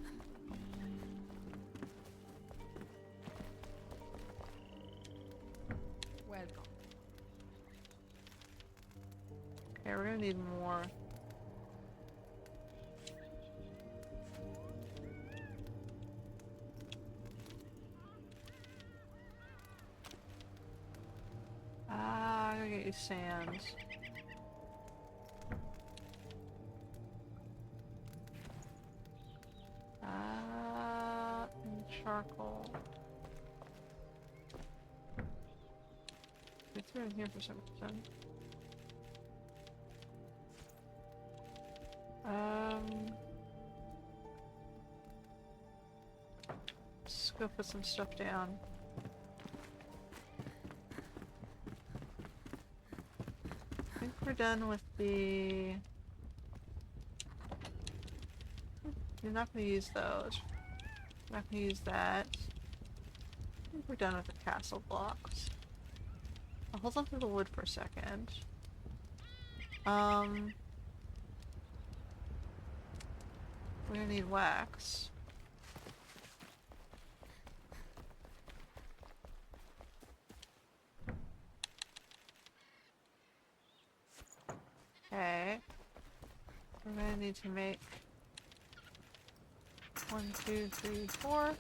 Welcome. Okay, we're gonna need more. use sand. And charcoal. I threw it in here for some reason. Let's go put some stuff down. I think we're done with the... You're not going to use those. Not going to use that. I think we're done with the castle blocks. I'll hold on to the wood for a second. We're gonna need wax. Okay. We're gonna need to make 1, 2, 3, 4.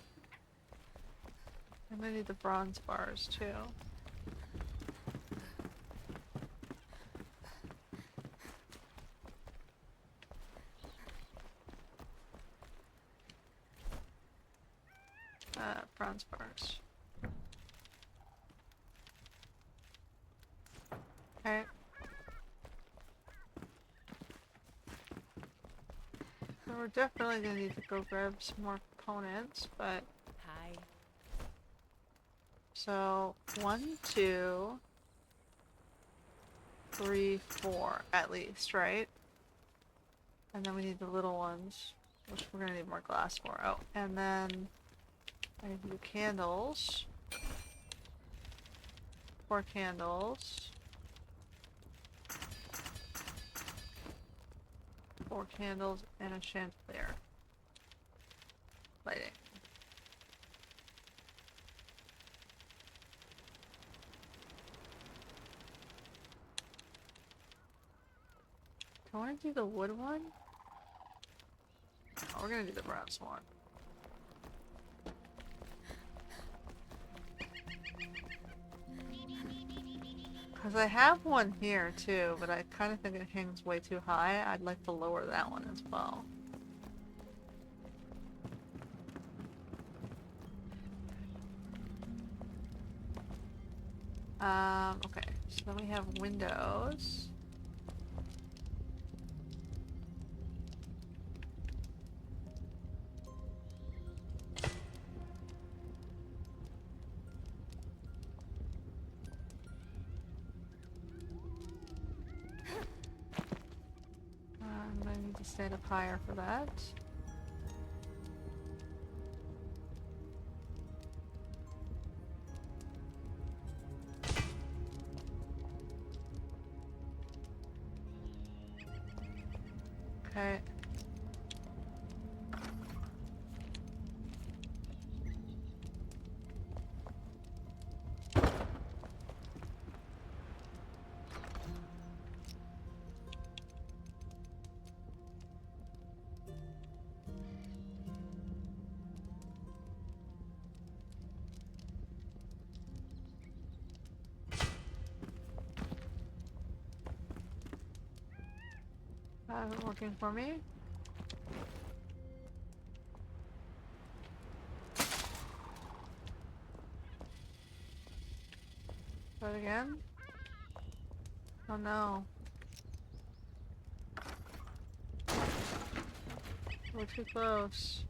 I'm gonna need the bronze bars too. Bronze bars. Okay. So we're definitely gonna need to go grab some more components, but... Hi. So, 1, 2, 3, 4 at least, right? And then we need the little ones, which we're gonna need more glass for. Oh, and then I need to do candles. 4 candles. 4 candles and a chandelier. Lighting. Do I want to do the wood one? Oh, we're gonna do the bronze one. Because I have one here too, but I kind of think it hangs way too high. I'd like to lower that one as well. Okay, so then we have windows. I'm gonna need to stand up higher for that. Okay. Not working for me. Try it again. Oh no. We're too close.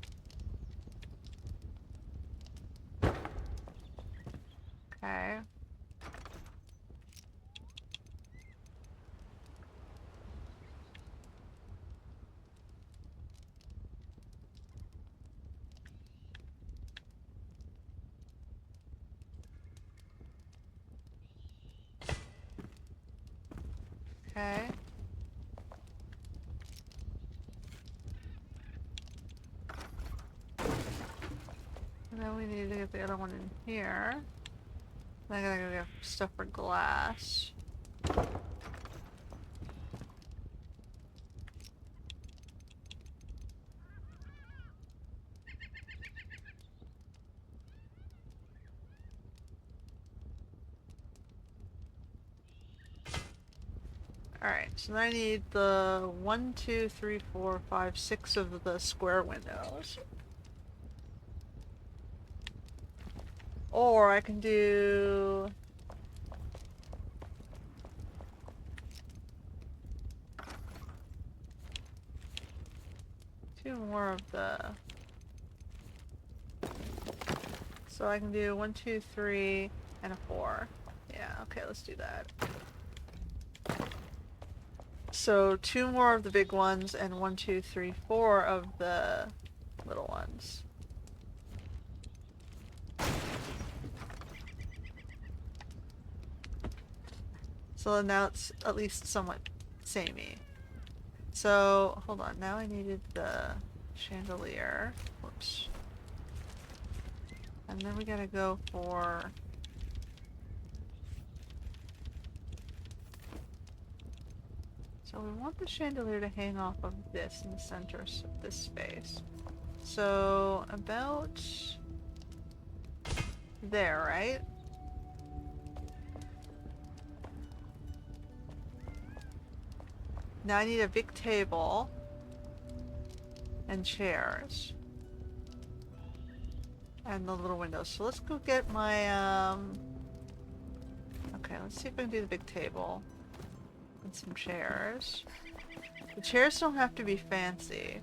Okay. Okay. And then we need to get the other one in here. Then I gotta go get stuff for glass. Alright, so then I need the 1, 2, 3, 4, 5, 6 of the square windows. Or I can do... two more of the... So I can do 1, 2, 3, and a 4. Yeah, okay, let's do that. So 2 more of the big ones and 1, 2, 3, 4 of the little ones. So now it's at least somewhat samey. So, hold on, now I needed the chandelier. Whoops. And then we gotta go for... So we want the chandelier to hang off of this in the center of this space. So, about... there, right? Now I need a big table and chairs and the little windows. So let's go get my okay, let's see if I can do the big table and some chairs. The chairs don't have to be fancy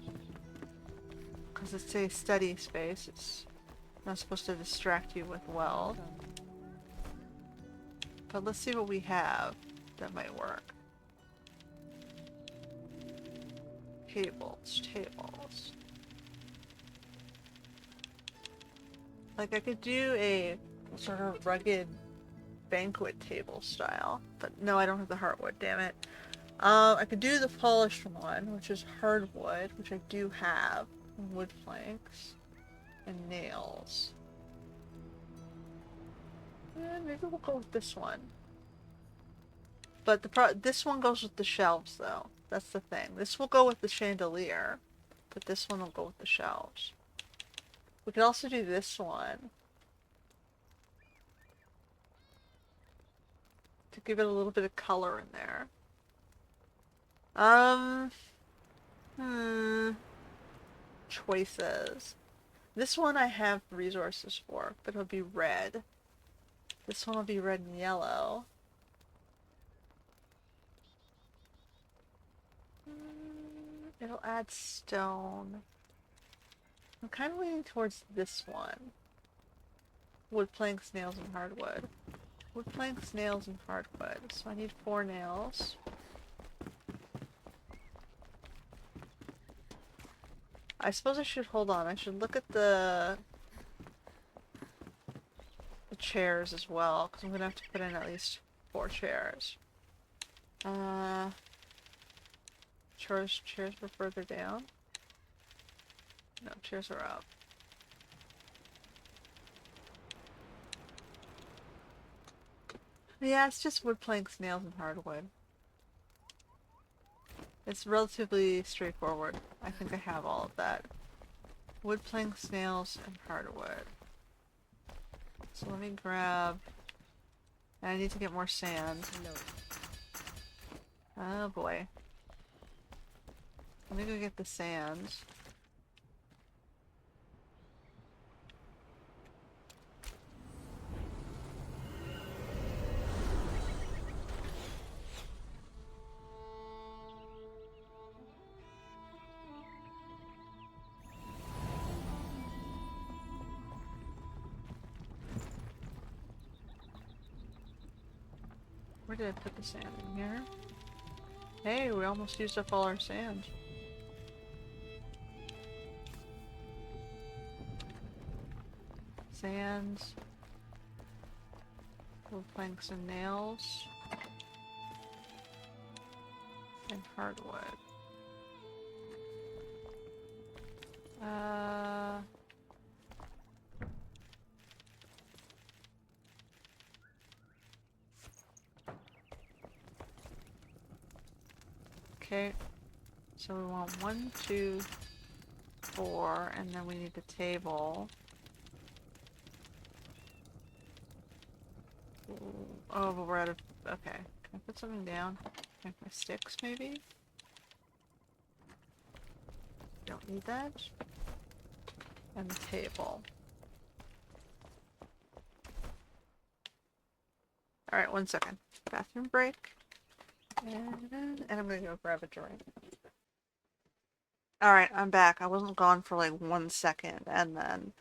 because it's a study space. It's not supposed to distract you with wealth. But let's see what we have that might work. Tables. Like I could do a sort of rugged banquet table style, but no, I don't have the heartwood, damn it. I could do the polished one, which is hardwood, which I do have, and wood planks, and nails. And maybe we'll go with this one. But this one goes with the shelves, though. That's the thing. This will go with the chandelier, but this one will go with the shelves. We could also do this one to give it a little bit of color in there. Choices. This one I have resources for, but it'll be red. This one will be red and yellow. It'll add stone. I'm kind of leaning towards this one. Wood planks, nails, and hardwood. Wood planks, nails, and hardwood. So I need 4 nails. I suppose I should hold on. I should look at the chairs as well, because I'm gonna have to put in at least 4 chairs. Chairs were further down. No, chairs are up. Yeah, it's just wood planks, nails, and hardwood. It's relatively straightforward. I think I have all of that. Wood planks, nails, and hardwood. So let me grab... I need to get more sand. Oh boy. Let me go get the sand. Where did I put the sand? In here? Hey, we almost used up all our sand. Sand. Wood planks and nails. And hardwood. Okay, so we want 1, 2, 4, and then we need the table. Oh, but we're out of... okay. Can I put something down? Make my sticks, maybe? Don't need that. And the table. Alright, 1 second. Bathroom break. And I'm gonna go grab a drink. Alright, I'm back. I wasn't gone for like 1 second, and then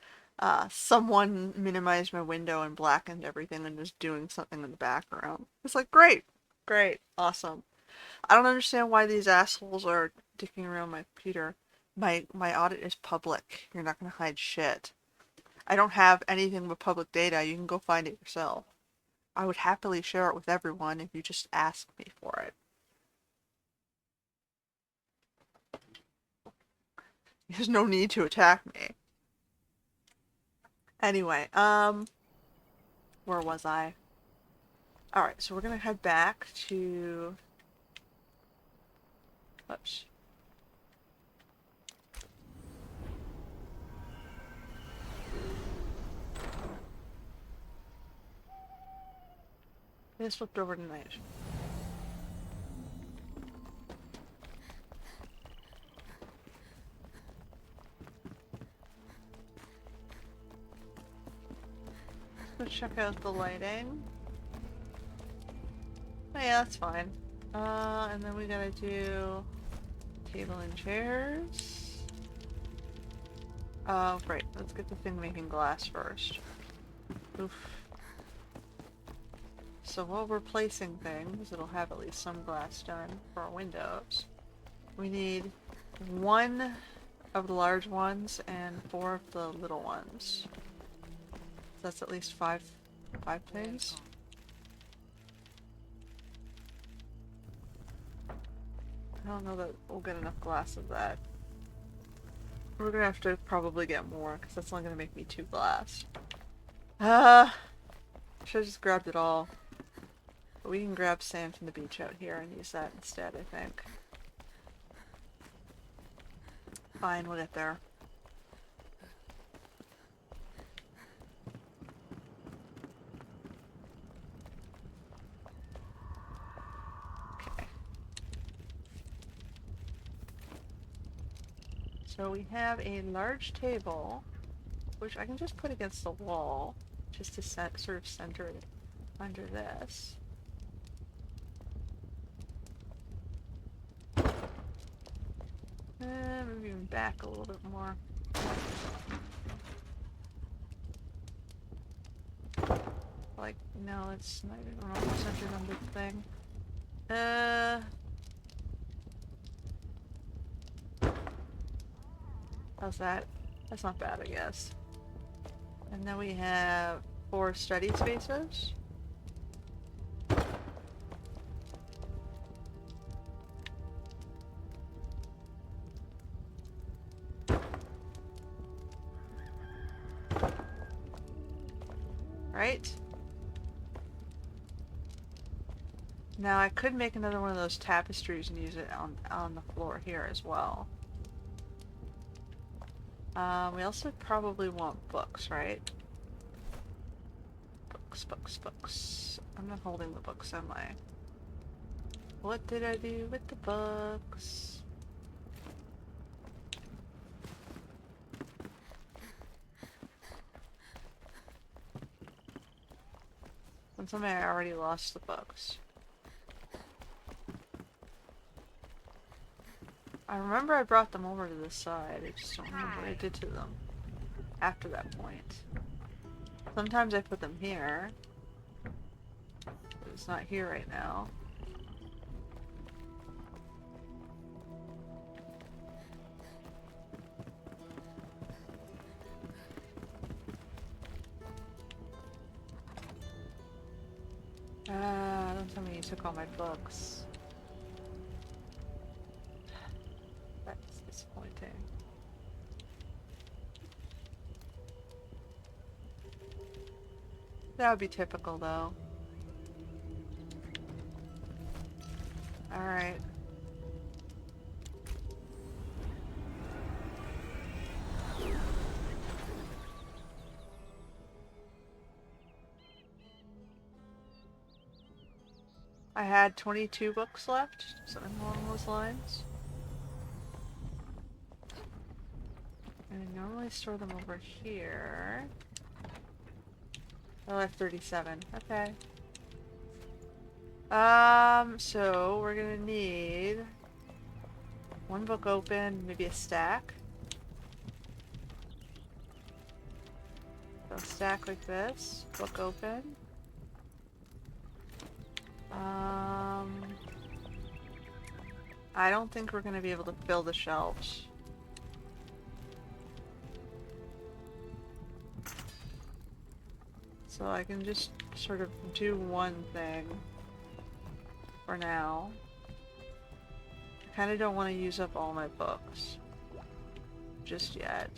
someone minimized my window and blackened everything and was doing something in the background. It's like, great! Great. Awesome. I don't understand why these assholes are dicking around my computer. My audit is public. You're not gonna hide shit. I don't have anything but public data. You can go find it yourself. I would happily share it with everyone if you just ask me for it. There's no need to attack me. Anyway, where was I? Alright, so we're gonna head back to... Oops. I just flipped over tonight. Let's check out the lighting. Oh yeah, that's fine. And then we gotta do table and chairs. Oh, great. Let's get the thing making glass first. Oof. So while we're placing things, it'll have at least some glass done for our windows. We need 1 of the large ones and 4 of the little ones. So that's at least 5 things. I don't know that we'll get enough glass of that. We're gonna have to probably get more, because that's only gonna make me 2 glass. Should've just grabbed it all. But we can grab sand from the beach out here and use that instead, I think. Fine, we'll get there. Okay. So we have a large table, which I can just put against the wall, just to sort of center it under this. Maybe even back a little bit more. Like, no, it's not even normal centered under the thing. How's that? That's not bad, I guess. And then we have 4 study spaces. Right? Now I could make another one of those tapestries and use it on the floor here as well. We also probably want books, right? Books. I'm not holding the books, am I? What did I do with the books? And somebody I already lost the books. I remember I brought them over to this side. I just don't remember what I did to them after that point. Sometimes I put them here. But it's not here right now. Don't tell me you took all my books. That's disappointing. That would be typical, though. Alright. I had 22 books left, something along those lines. And I normally store them over here. Oh, I have 37. Okay. So we're gonna need one book open, maybe a stack. So a stack like this, book open. I don't think we're gonna be able to fill the shelves. So I can just sort of do one thing for now. I kind of don't want to use up all my books just yet.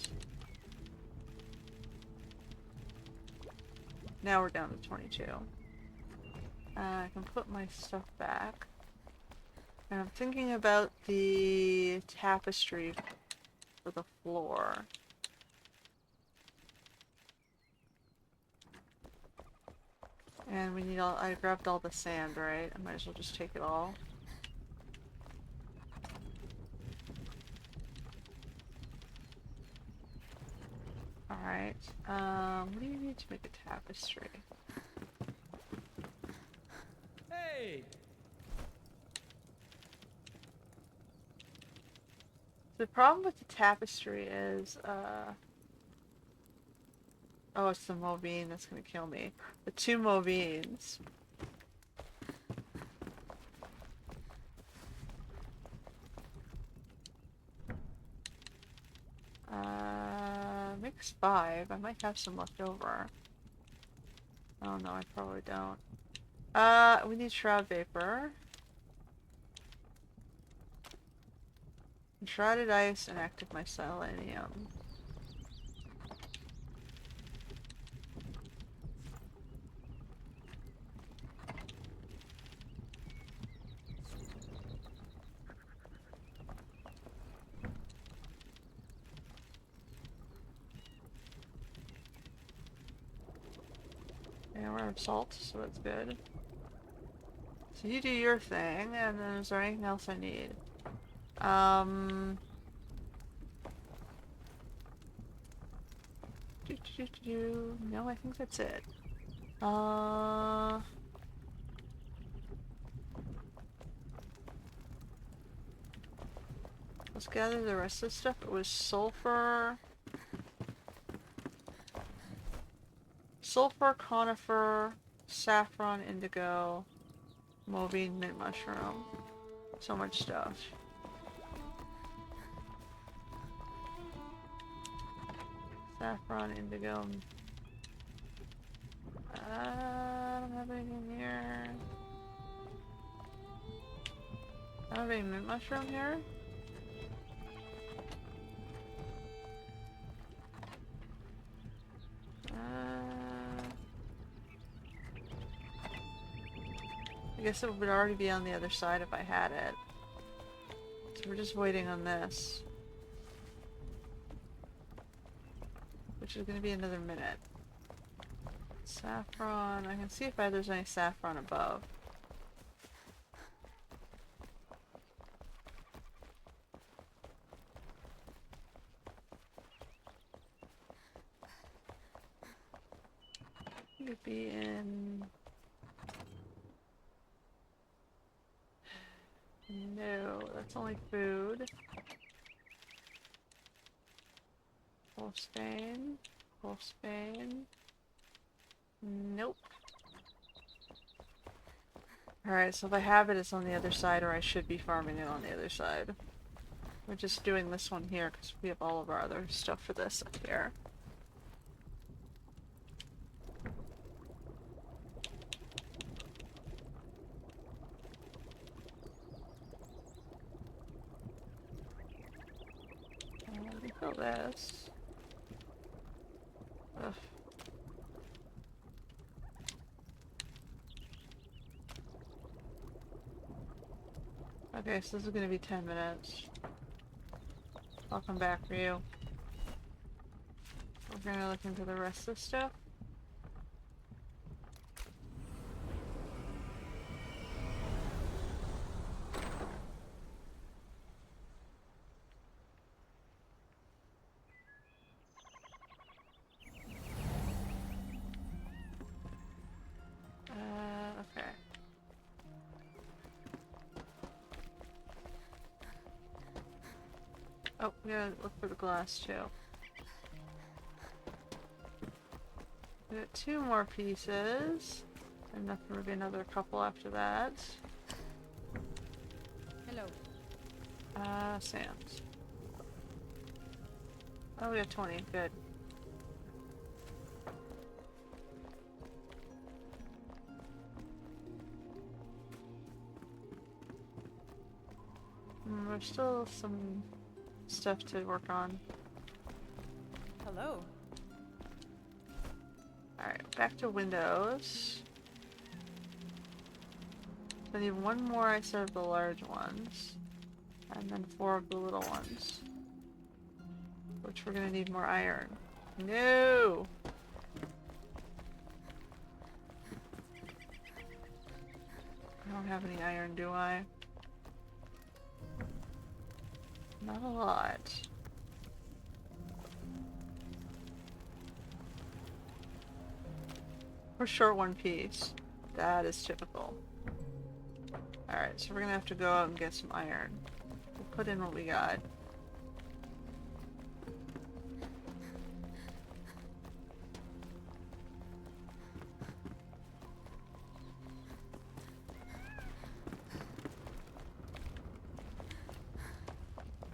Now we're down to 22. I can put my stuff back. And I'm thinking about the tapestry for the floor. And we need all, I grabbed all the sand, right? I might as well just take it all. Alright, what do you need to make a tapestry? Hey! The problem with the tapestry is, oh, it's the Movine that's gonna kill me. The 2 Movines. Makes 5. I might have some left over. Oh no, I probably don't. We need Shroud Vapor. Enshrouded Ice and Active Mycelium. And we're out of salt, so that's good. So you do your thing, and then is there anything else I need? No, I think that's it. Let's gather the rest of the stuff. It was sulfur, conifer, saffron, indigo, Movine, mint mushroom. So much stuff. Saffron, indigo. I don't have anything here. I don't have any mint mushroom here. I guess it would already be on the other side if I had it. So we're just waiting on this. Which is going to be another minute. Saffron. I can see if there's any saffron above. It could be in... No, that's only food. Wolfsbane. Wolfsbane. Nope. Alright, so if I have it, it's on the other side, or I should be farming it on the other side. We're just doing this one here, because we have all of our other stuff for this up here. Refill this. Ugh. Okay, so this is gonna be 10 minutes. I'll come back for you. We're gonna look into the rest of the stuff. Oh, we gotta look for the glass too. We got 2 more pieces. And nothing, maybe another couple after that. Hello. Sands. Oh, we got 20. Good. There's still some stuff to work on. Hello. Alright, back to windows. I need 1 more set of the large ones. And then 4 of the little ones. Which we're gonna need more iron. No! I don't have any iron, do I? Not a lot. We're short 1 piece. That is typical. Alright, so we're gonna have to go out and get some iron. We'll put in what we got.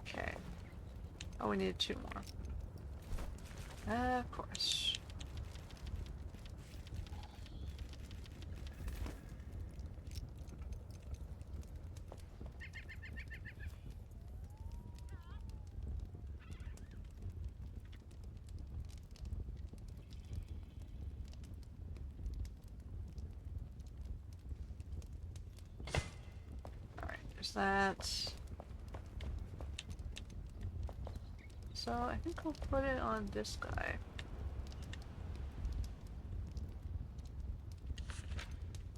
Okay. Oh, we need 2 more. Of course. Alright, there's that. So I think I'll put it on this guy.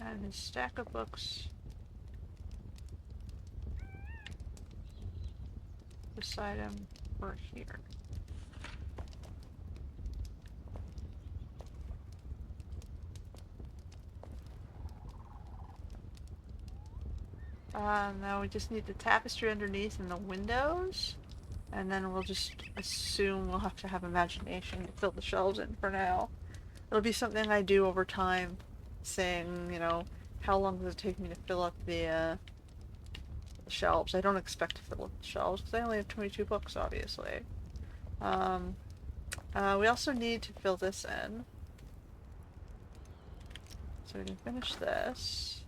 And his stack of books beside him or here. Now we just need the tapestry underneath and the windows. And then we'll just assume we'll have to have imagination to fill the shelves in for now. It'll be something I do over time, saying, you know, how long does it take me to fill up the shelves. I don't expect to fill up the shelves because I only have 22 books, obviously. We also need to fill this in. So we can finish this.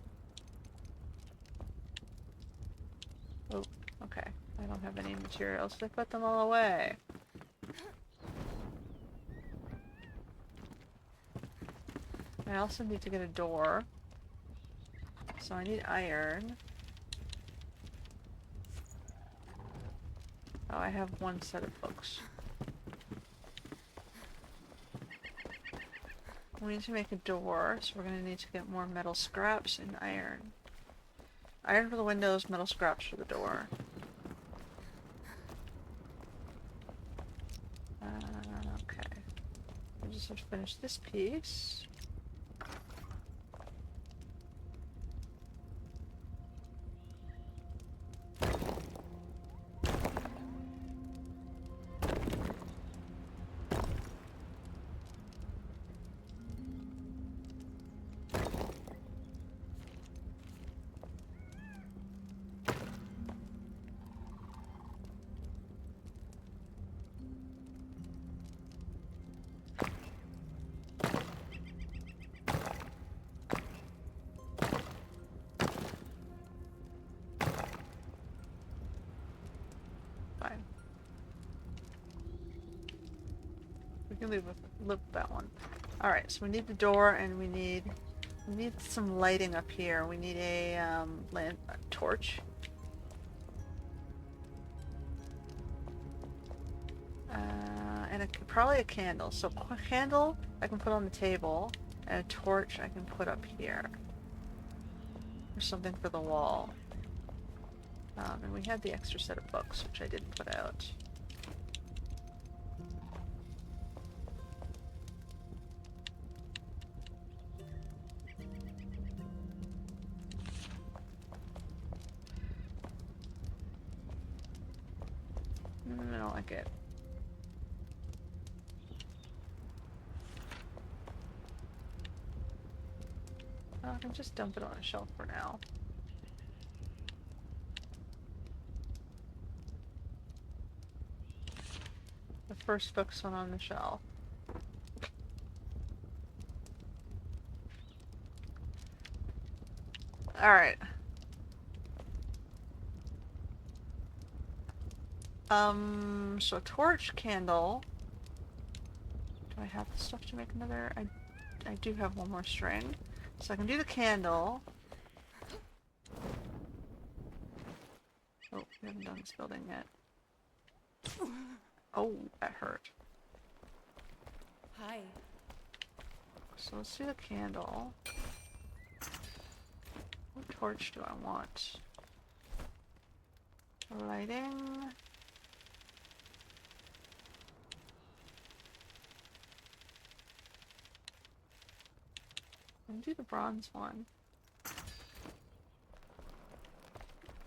Oh, okay. I don't have any materials. I put them all away. I also need to get a door. So I need iron. Oh, I have 1 set of books. We need to make a door, so we're going to need to get more metal scraps and iron. Iron for the windows, metal scraps for the door. Okay. We just have to finish this piece. Fine. We can leave with that one. Alright, so we need the door and we need some lighting up here. We need a torch. And probably a candle. So a candle I can put on the table, and a torch I can put up here. Or something for the wall. And we had the extra set of books, which I didn't put out. it. Oh, I can just dump it on a shelf for now. The first book's one on the shelf. Alright. So torch, candle. Do I have the stuff to make another? I do have one more string. So I can do the candle. Oh, we haven't done this building yet. Oh, that hurt. Hi. So let's do the candle. What torch do I want? Lighting. And do the bronze one.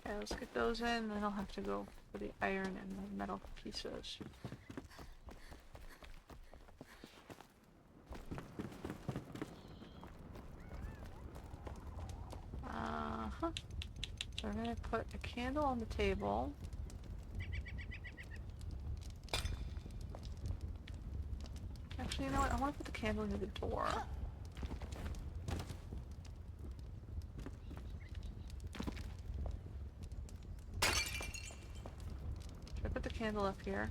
Okay, let's get those in, then I'll have to go for the iron and the metal pieces. Uh-huh. So I'm gonna put a candle on the table. Actually, you know what? I want to put the candle near the door. Should I put the candle up here?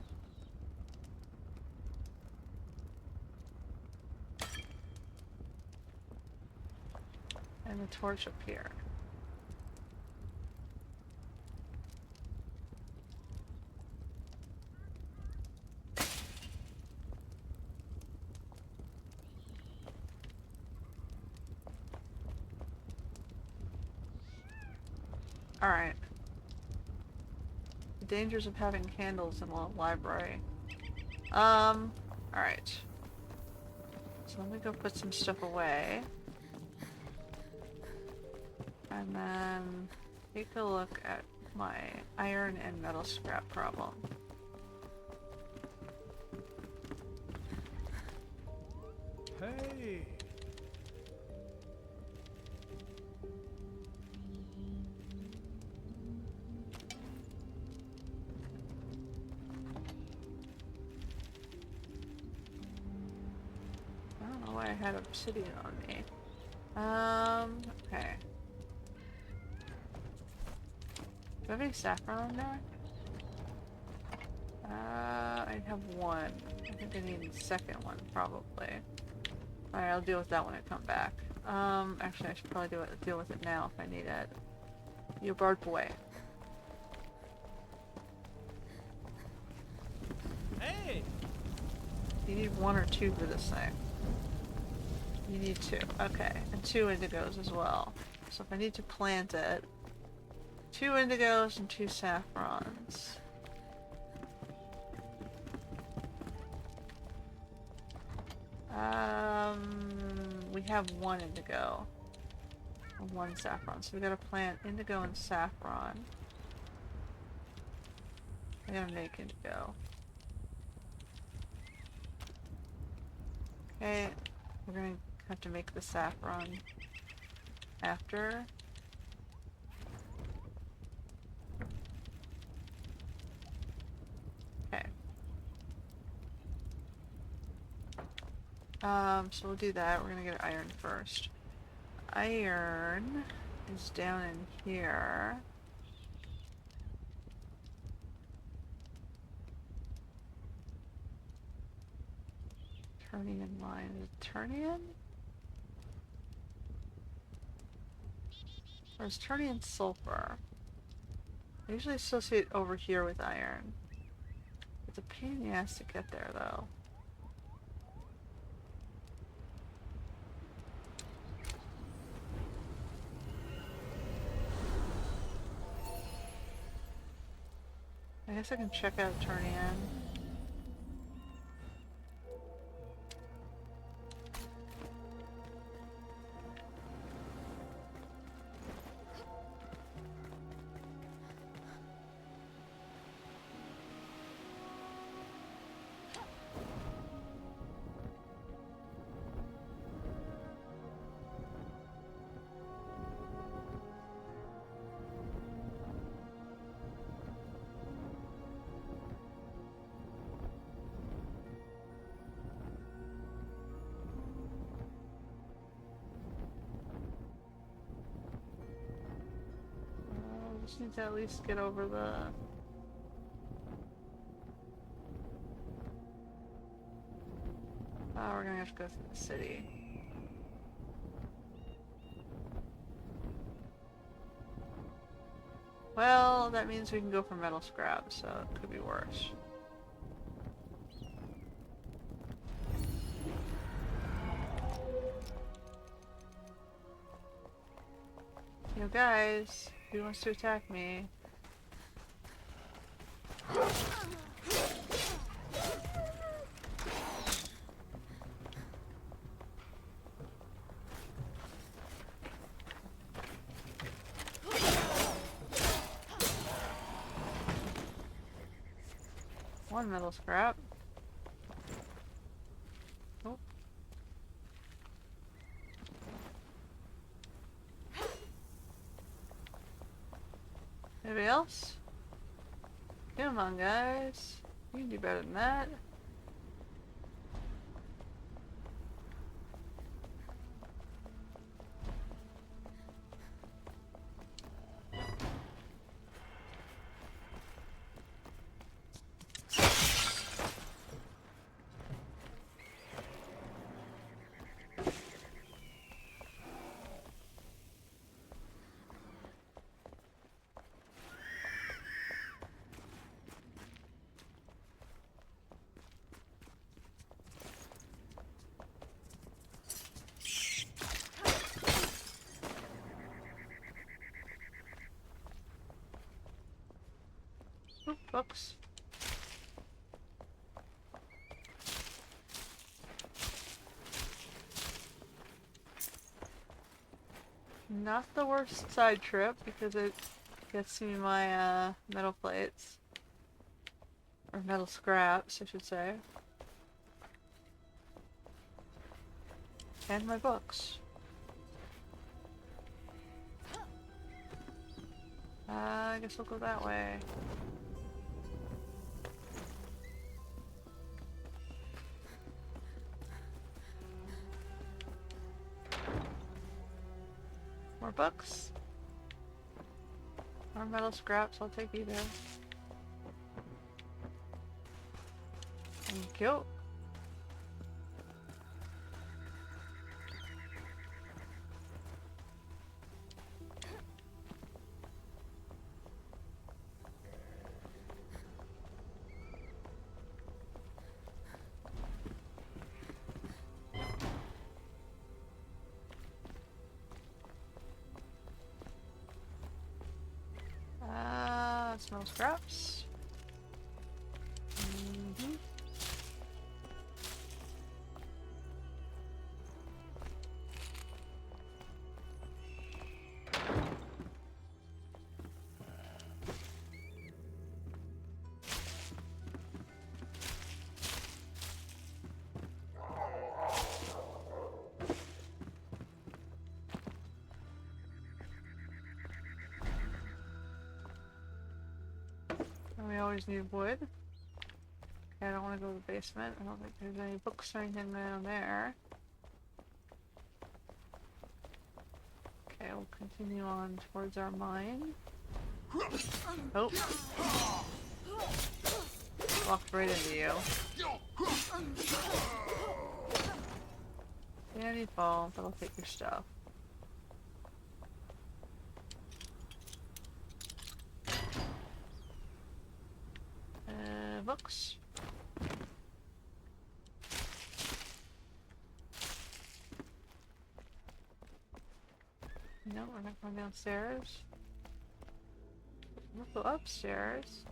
And the torch up here. Alright. The dangers of having candles in a library. Alright. So let me go put some stuff away. And then take a look at my iron and metal scrap problem. Hey! I don't know why I had obsidian on me. Okay. Do I have any saffron in there? I have one. I think I need a second one, probably. Alright, I'll deal with that when I come back. Actually I should probably deal with it now if I need it. You barred away. Hey! You need one or two for this thing. You need two. Okay. And two indigos as well. So if I need to plant it, 2 indigos and 2 saffrons. We have 1 indigo. And 1 saffron. So we gotta plant indigo and saffron. I gotta make indigo. Okay, we're gonna have to make the saffron after. Okay. So we'll do that. We're gonna get iron first. Iron is down in here. Turnian mine. Is it Turnian? Or is Turnian sulfur? I usually associate over here with iron. It's a pain in the ass to get there though. I guess I can check out Turnian. just need to at least get over the... Oh, we're gonna have to go through the city. Well, that means we can go for metal scrap, so it could be worse. Yo guys, who wants to attack me? One metal scrap. Oh. Anybody else? Come on, guys. You can do better than that. Oop, books. Not the worst side trip because it gets me my metal plates. Or metal scraps, I should say. And my books. I guess we'll go that way. More books. More metal scraps, I'll take either. Thank you. Metal scraps. We always need wood. Okay, I don't want to go to the basement. I don't think there's any books or anything down there. Okay, we'll continue on towards our mine. Oh! Walked right into you. Danny fall, but I'll take your stuff. Books. No, we're not going downstairs. We'll go upstairs.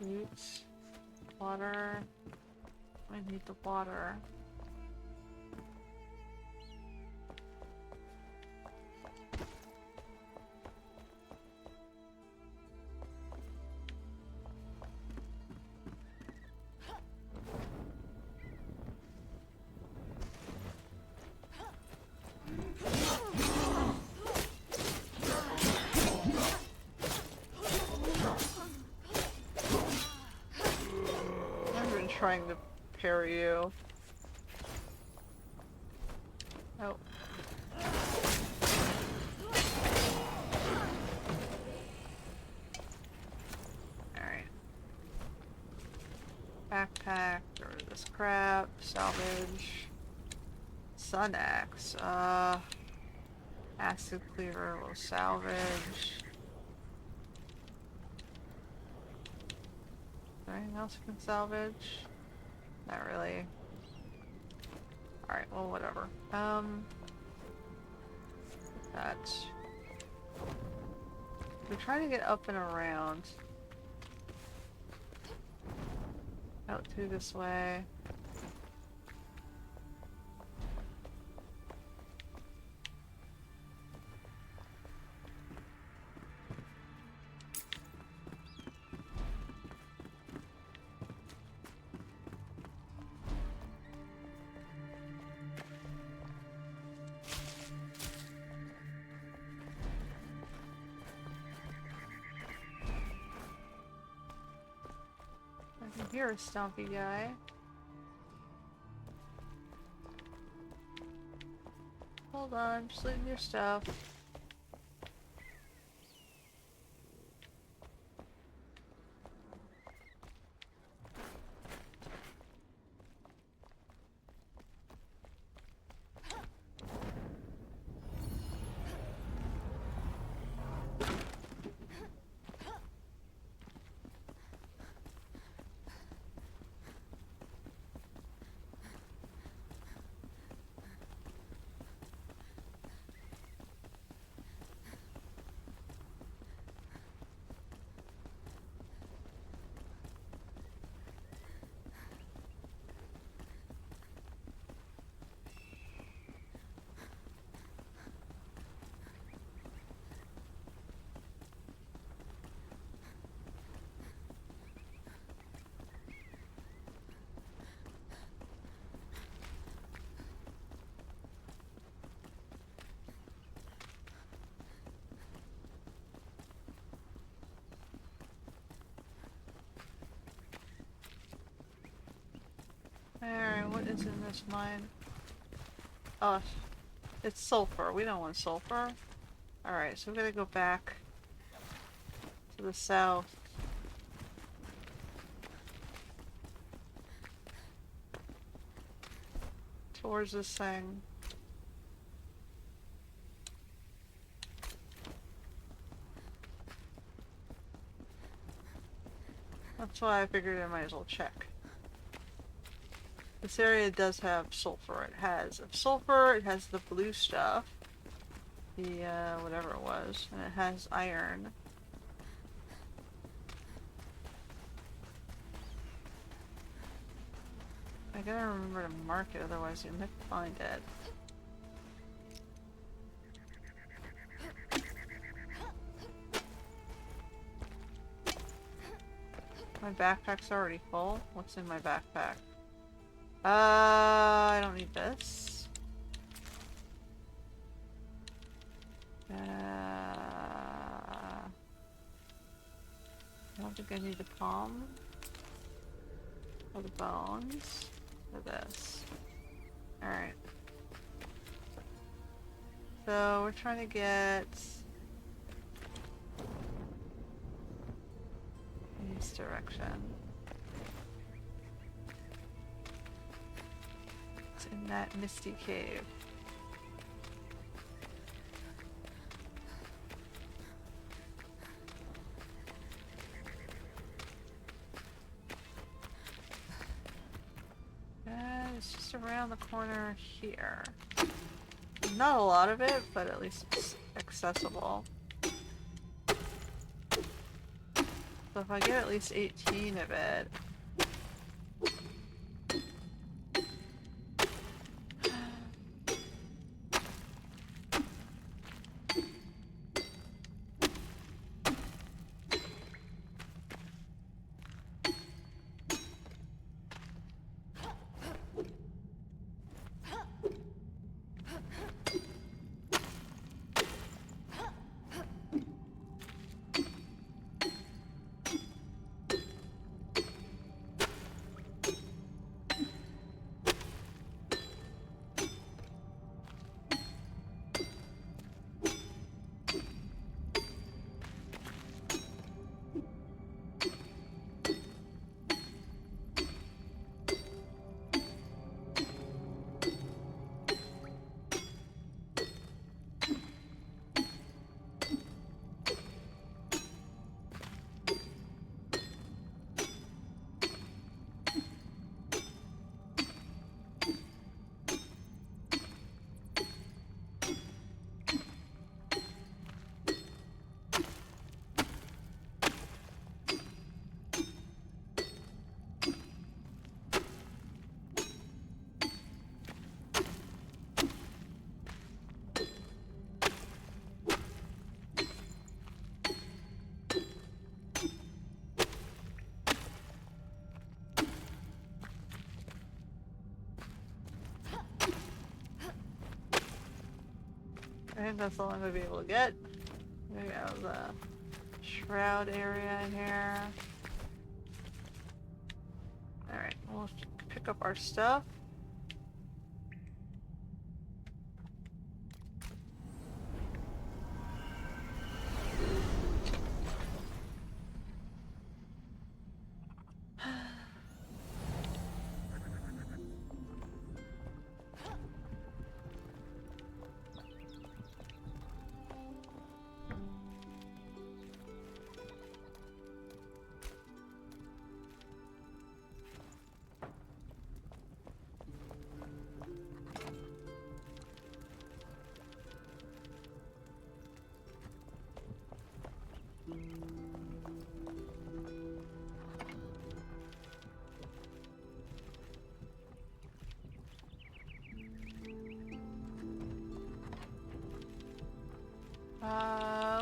Roots. Water. I need the water. Trying to parry you. Oh. backpack, or this crap, salvage. Sun axe, acid cleaver, we'll salvage. Is there anything else we can salvage? Not really. Alright, well, whatever. That. We're trying to get up and around. Out through this way. I can hear a stompy guy. Hold on, just leaving your stuff. Alright, what is in this mine? Oh, it's sulfur. We don't want sulfur. Alright, so we gotta go back to the south. Towards this thing. That's why I figured I might as well check. This area does have sulfur. It has sulfur, it has the blue stuff. The, whatever it was. And it has iron. I gotta remember to mark it, otherwise you'll never find it. My backpack's already full. What's in my backpack? I don't need this. I don't think I need the palm. Or the bones. Or this. Alright. So we're trying to get in this direction. It's in that misty cave. And it's just around the corner here. Not a lot of it, but at least it's accessible. So if I get at least 18 of it, I think that's all I'm gonna be able to get. We have the shroud area here. Alright, we'll pick up our stuff.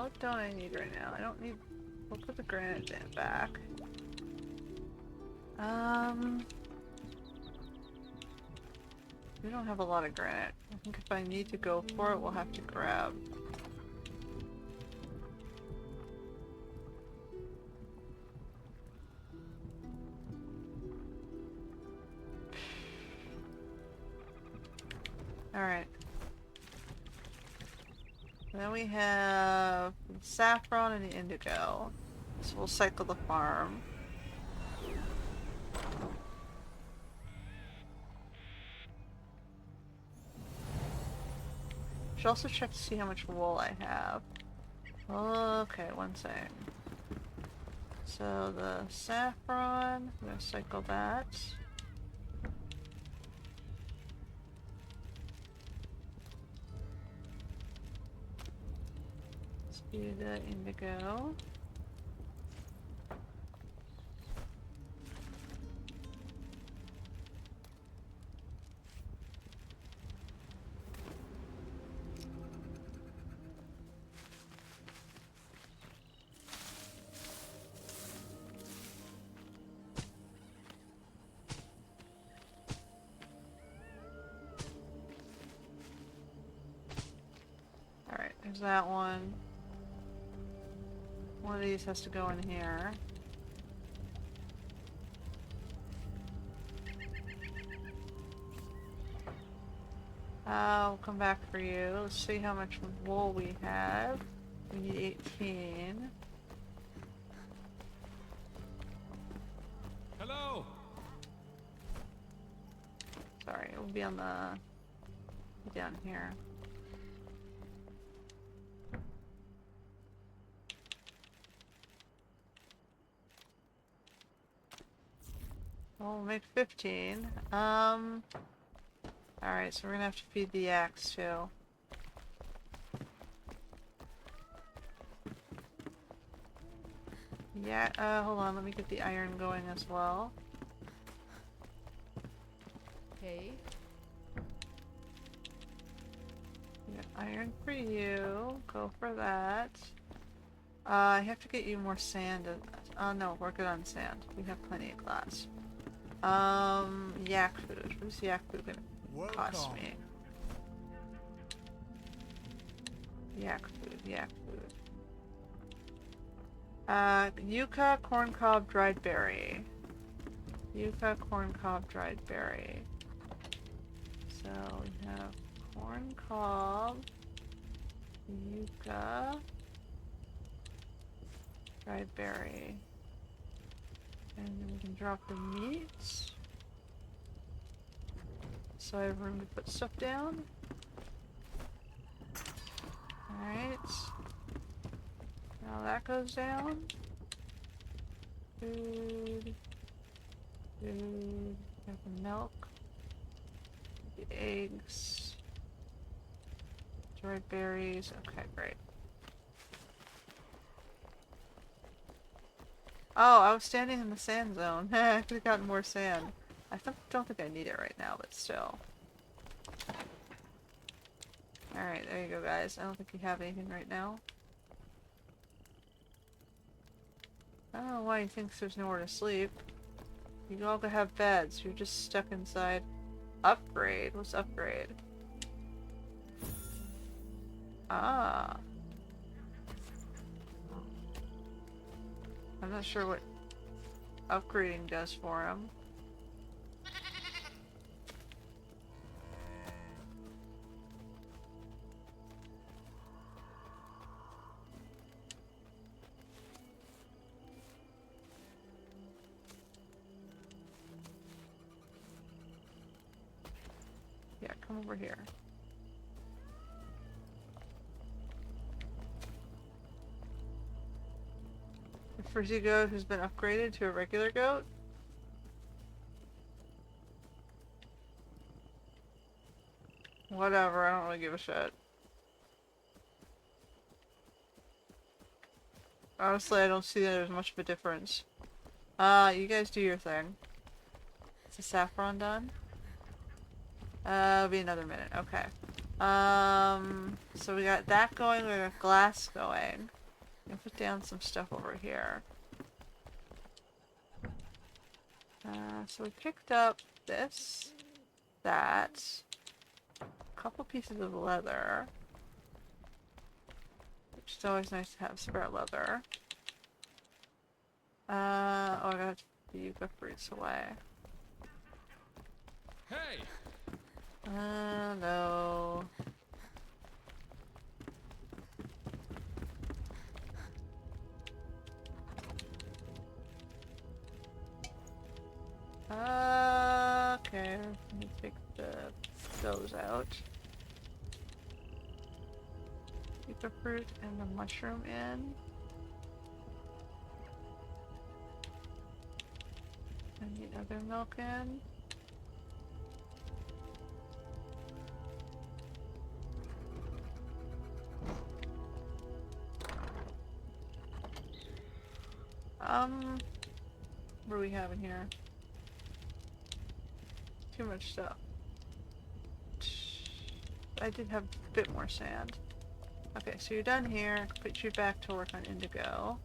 What don't I need right now? I don't need... We'll put the granite in back. We don't have a lot of granite. I think if I need to go for it, we'll have to grab. Alright. Then we have the saffron and the indigo. So we'll cycle the farm. Should also check to see how much wool I have. Okay, one second. So the saffron, I'm gonna cycle that. Let's do the indigo. Alright, there's that one. One of these has to go in here. I'll come back for you. Let's see how much wool we have. We need 18. Hello. Sorry, it will be on the... down here. We'll make 15. Alright, so we're gonna have to feed the axe too. Yeah, hold on, let me get the iron going as well. Okay. Yeah, iron for you. Go for that. I have to get you more sand. Oh no, we're good on sand. We have plenty of glass. Yak food. What's yak food gonna cost me? Yak food, yak food. Yucca, corn cob, dried berry. Yucca, corn cob, dried berry. So we have corn cob, yucca, dried berry. And then we can drop the meat. So I have room to put stuff down. Alright. Now that goes down. Food. Food. Got the milk. The eggs. Dried berries. Okay, great. Oh, I was standing in the sand zone. I could have gotten more sand. I don't think I need it right now, but still. Alright, there you go, guys. I don't think you have anything right now. I don't know why he thinks there's nowhere to sleep. You all could have beds. You're just stuck inside. Upgrade? What's upgrade? Ah. I'm not sure what upgrading does for him. Yeah, come over here. A frizzy goat who's been upgraded to a regular goat? Whatever, I don't really give a shit. Honestly, I don't see that there's much of a difference. You guys do your thing. Is the saffron done? It'll be another minute, okay. So we got that going, we got glass going. I'm gonna put down some stuff over here. So we picked up this, that, a couple pieces of leather, which is always nice to have spare leather. Oh, I got the yucca fruits away. Hey! No. Okay, let me take those out. Keep the fruit and the mushroom in. And the other milk in. What do we have in here? Too much stuff. I did have a bit more sand. Okay, so you're done here. Put you back to work on indigo.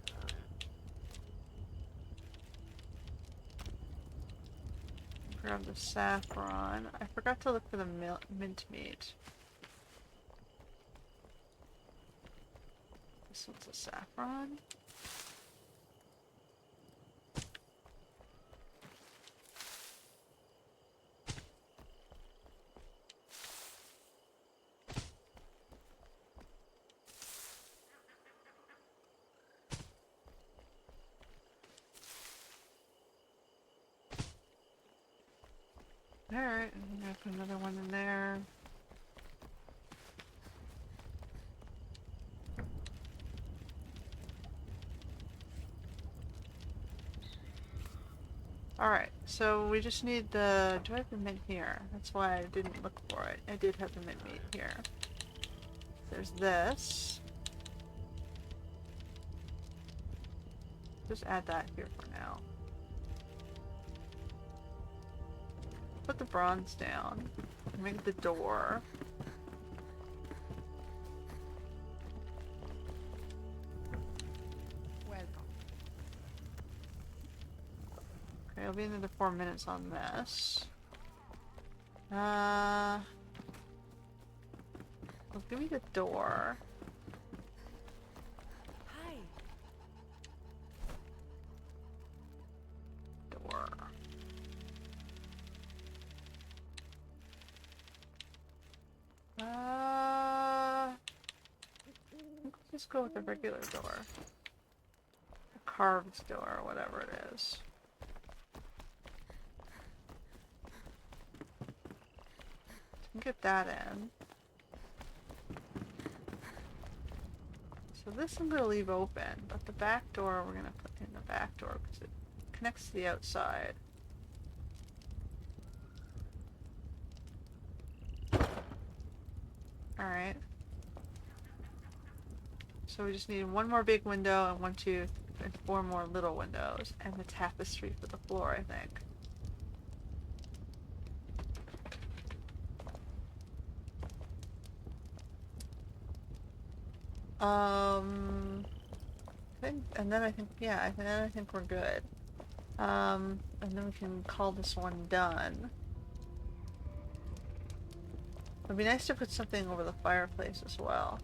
Grab the saffron. I forgot to look for the mint meat. This one's a saffron. Alright, I'm gonna put another one in there. Alright, so we just need the... Do I have the mint here? That's why I didn't look for it. I did have the mint meat here. There's this. Just add that here for now. Put the bronze down. Make the door. Welcome. Okay, I'll be another 4 minutes on this. Well, give me the door. Hi. Door. Let's go with the regular door. A carved door, or whatever it is. Get that in. So this I'm gonna leave open, but the back door we're gonna put in the back door because it connects to the outside. Alright. So we just need one more big window and 1, 2, and 4 more little windows. And the tapestry for the floor, I think. And then I think, yeah, I think we're good. And then we can call this one done. It'd be nice to put something over the fireplace as well.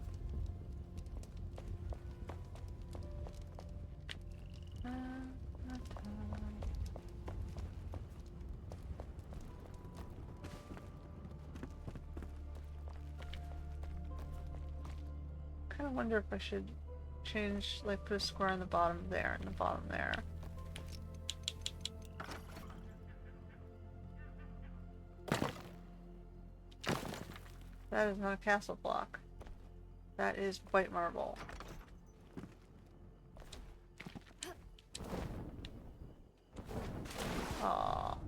kind of wonder if I should change, like, put a square on the bottom there and the bottom there. That is not a castle block. That is white marble. Aww.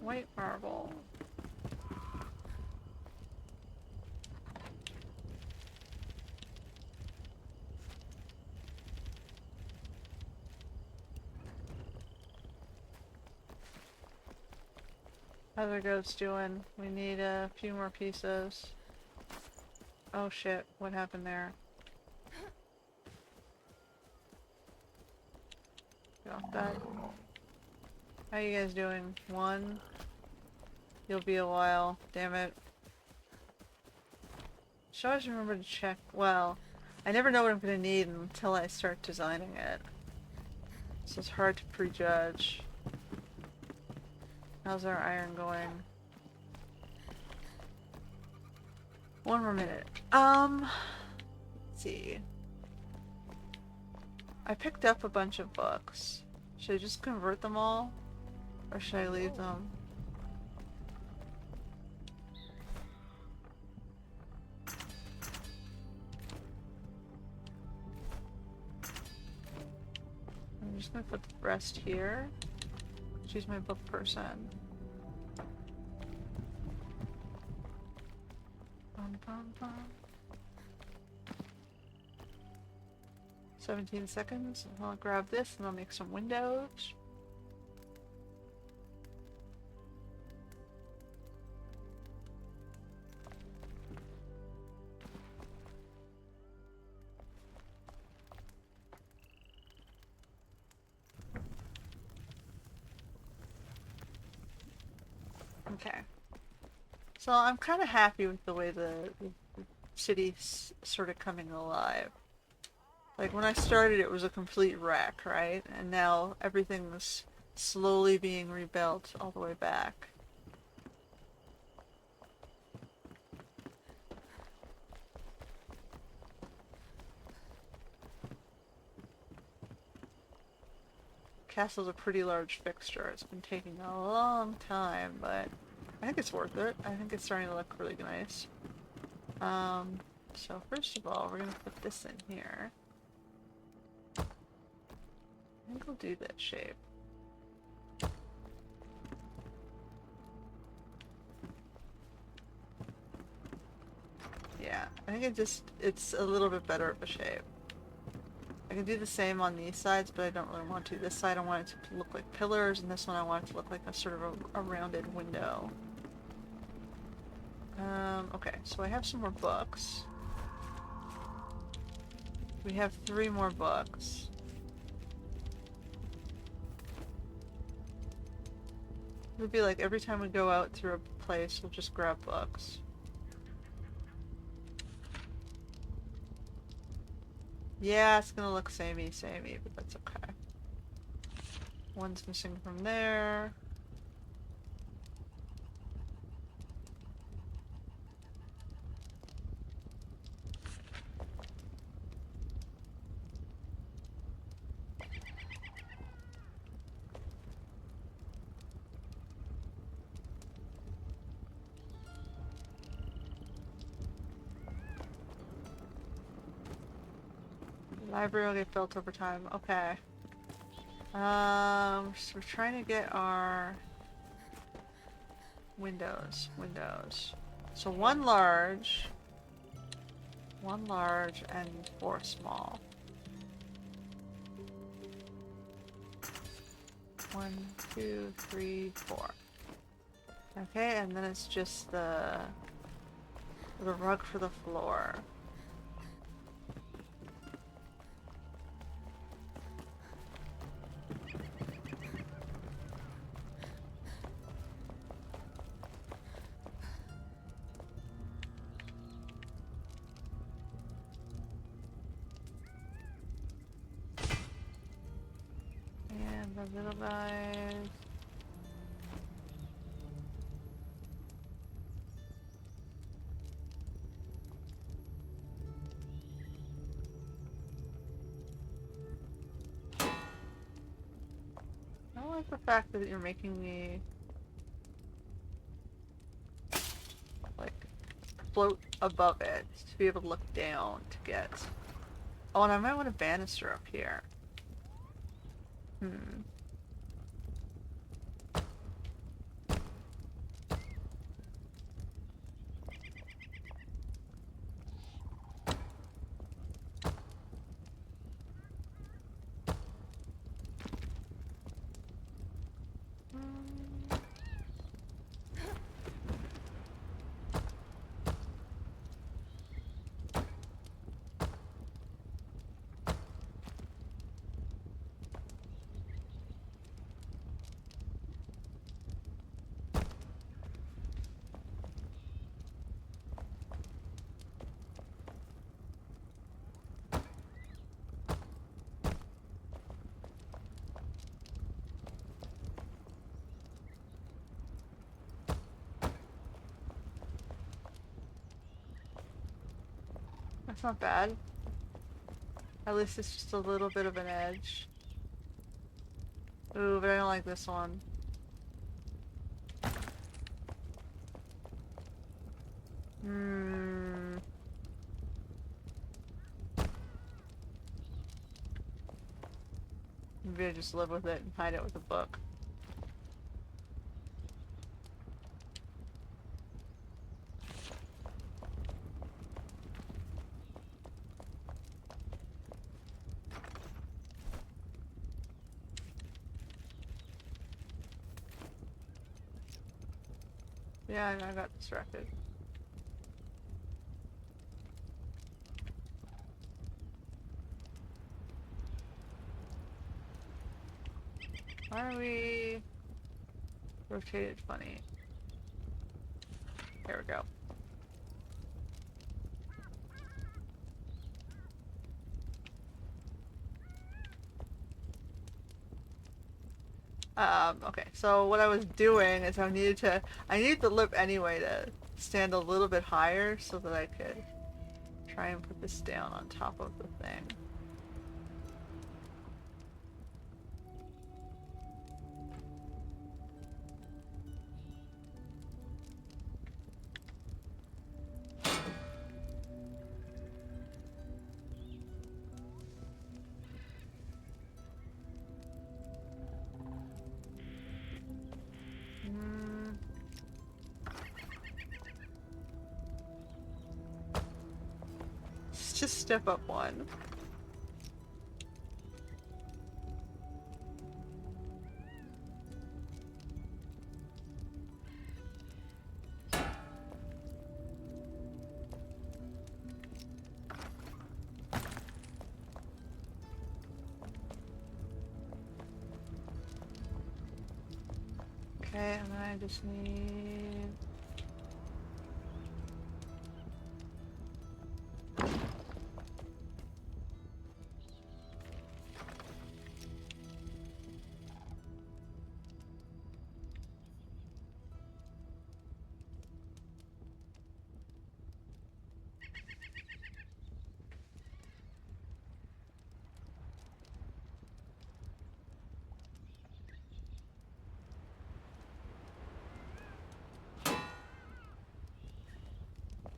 White marble. How's our goats doing? We need a few more pieces. Oh shit, what happened there? Get off that. How you guys doing? One? You'll be a while. Damn it. Should always remember to check. Well, I never know what I'm gonna need until I start designing it. So it's hard to prejudge. How's our iron going? One more minute. Let's see. I picked up a bunch of books. Should I just convert them all? Or should I leave them? I'm just gonna put the rest here. She's my book person. Bum, bum, bum. 17 seconds. I'll grab this and I'll make some windows. Okay. So I'm kind of happy with the way the city's sort of coming alive. Like when I started it was a complete wreck, right? And now everything's slowly being rebuilt all the way back. Castle's a pretty large fixture. It's been taking a long time, but I think it's worth it. I think it's starting to look really nice. So first of all, we're gonna put this in here. I think we'll do that shape. Yeah, I think it's a little bit better of a shape. I can do the same on these sides, but I don't really want to. This side I want it to look like pillars, and this one I want it to look like a sort of a rounded window. Okay, so I have some more books. We have 3 more books. It would be like every time we go out through a place, we'll just grab books. Yeah, it's gonna look samey, but that's okay. One's missing from there. Library will get built over time. Okay. So we're trying to get our windows. So one large, and 4 small. 1, 2, 3, 4. Okay, and then it's just the rug for the floor. And little guys. I don't like the fact that you're making me like float above it to be able to look down to get. Oh, and I might want a banister up here. Hmm. That's not bad. At least it's just a little bit of an edge. Ooh, but I don't like this one. Hmm. Maybe I just live with it and hide it with a book. Yeah, I got distracted. Why are we rotated funny? Here we go. Okay, so what I was doing is I needed the lip anyway to stand a little bit higher so that I could try and put this down on top of the thing. Mm. Let's just step up one. Okay, and then I just need...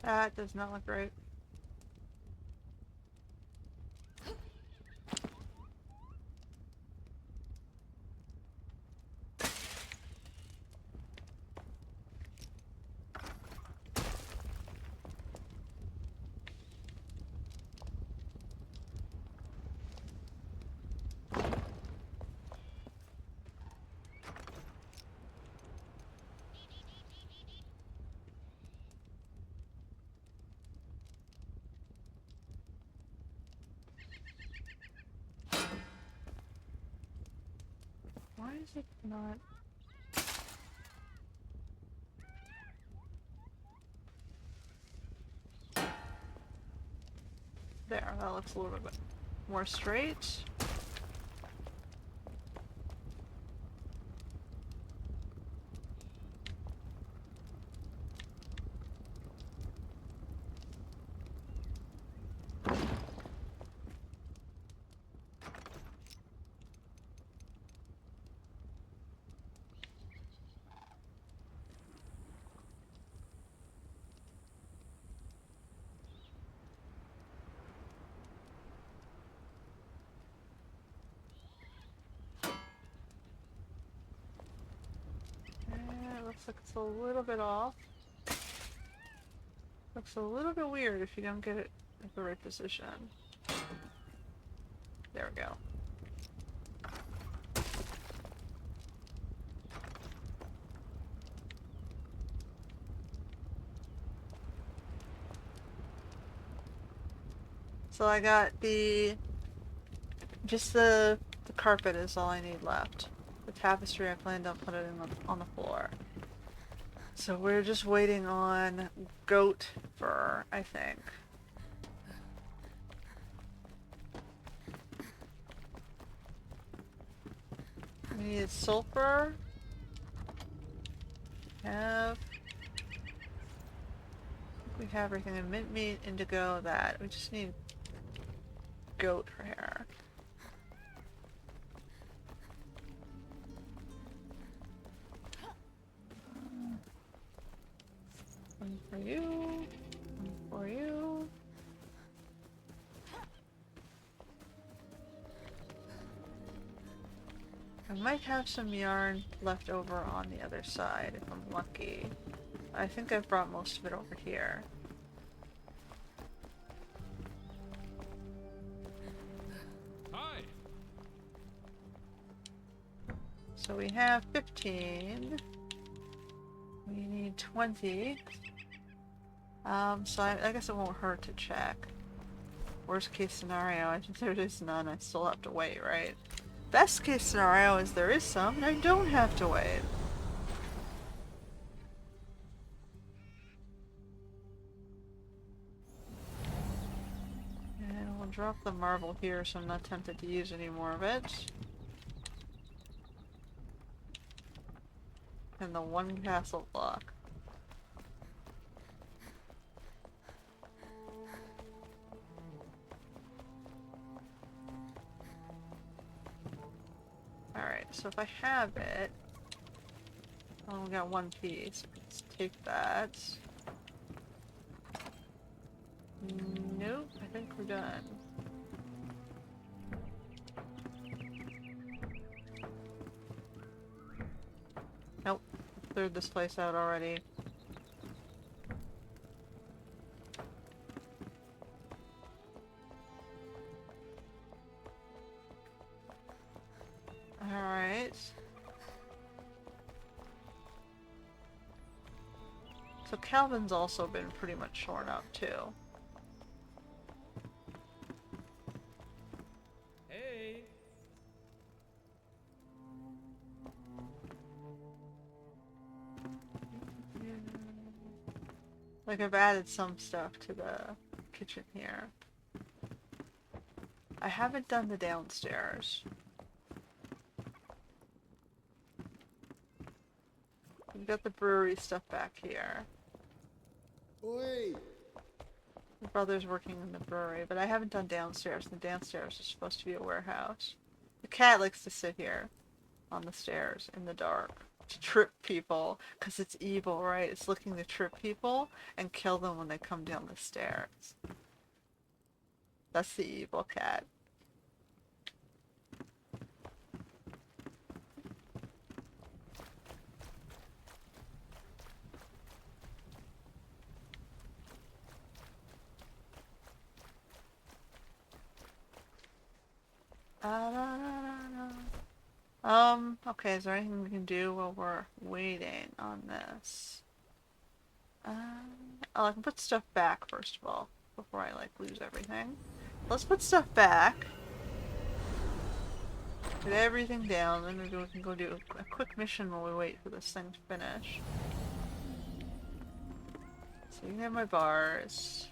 That does not look right. Why is it not... There, that looks a little bit more straight. Looks like it's a little bit off. Looks a little bit weird if you don't get it at the right position. There we go. So I got just the carpet is all I need left. The tapestry I planned on putting it on the floor. So we're just waiting on goat fur, I think. We need sulfur. We have everything in mint meat, indigo, that. We just need goat for hair. One for you. One for you. I might have some yarn left over on the other side if I'm lucky. I think I've brought most of it over here. Hi. So we have 15. We need 20. So I guess it won't hurt to check. Worst case scenario, I think there is none. I still have to wait, right? Best case scenario is there is some and I don't have to wait. And we'll drop the marble here so I'm not tempted to use any more of it. And the one castle block. Alright, so if I have it... Oh, we got one piece. Let's take that. Nope, I think we're done. Nope, cleared this place out already. Alright. So Calvin's also been pretty much shorn up too. Hey. Like I've added some stuff to the kitchen here. I haven't done the downstairs. We've got the brewery stuff back here. Oi! My brother's working in the brewery, but I haven't done downstairs. The downstairs is supposed to be a warehouse. The cat likes to sit here on the stairs in the dark to trip people, because it's evil, right? It's looking to trip people and kill them when they come down the stairs. That's the evil cat. Okay, is there anything we can do while we're waiting on this? Oh, I can put stuff back first of all, before I, like, lose everything. Let's put stuff back. Put everything down, then maybe we can go do a quick mission while we wait for this thing to finish. So you can have my bars.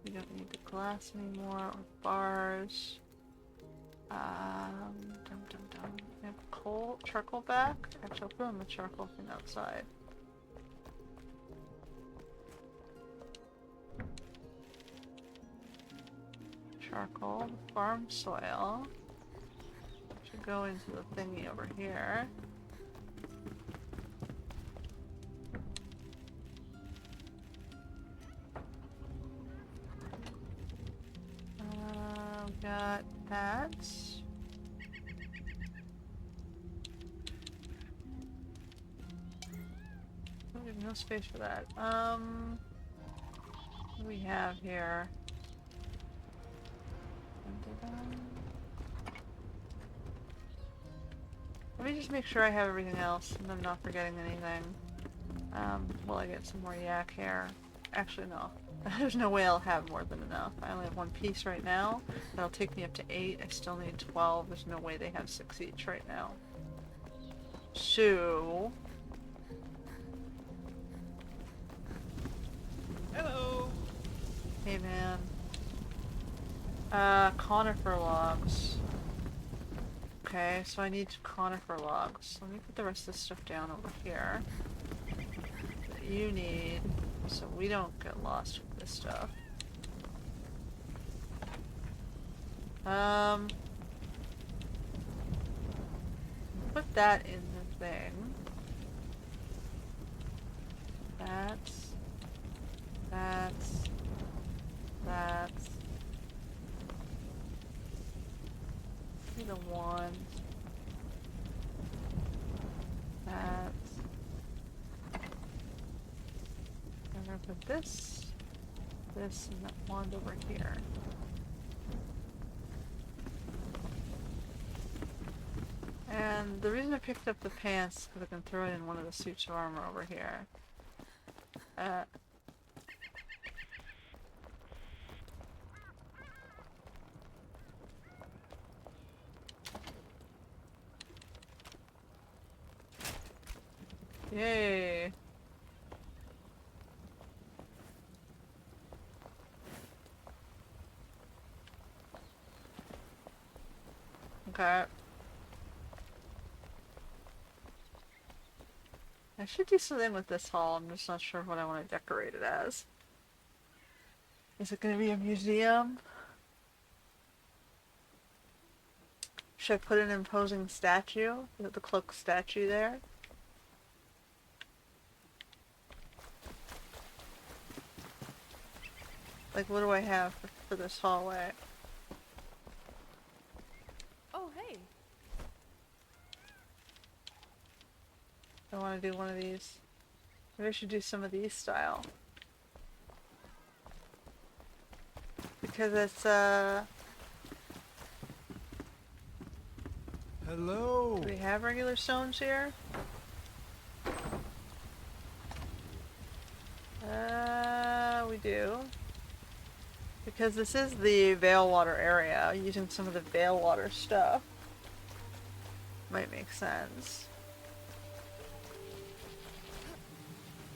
We don't need the glass anymore, or bars. We have charcoal back? Actually, I'll put on the charcoal thing outside. Charcoal, farm soil. Should go into the thingy over here. got that. Oh, there's no space for that. What do we have here? Let me just make sure I have everything else and I'm not forgetting anything. Will I get some more yak hair? Actually, no. There's no way I'll have more than enough. I only have one piece right now. That'll take me up to 8. I still need 12. There's no way they have 6 each right now. So... Hello. Hey, man. Conifer logs. Okay, so I need conifer logs. Let me put the rest of this stuff down over here. That you need, so we don't get lost with this stuff. Put that in the thing. That's... The one. That's. I'm gonna put this, and that wand over here. And the reason I picked up the pants is because I can throw it in one of the suits of armor over here. Yay! Okay. I should do something with this hall, I'm just not sure what I want to decorate it as. Is it going to be a museum? Should I put an imposing statue? Is it the cloak statue there? Like, what do I have for this hallway? Oh, hey. I want to do one of these. Maybe I should do some of these style. Because it's, Hello. do we have regular stones here? We do. Because this is the Veilwater area, using some of the Veilwater stuff might make sense.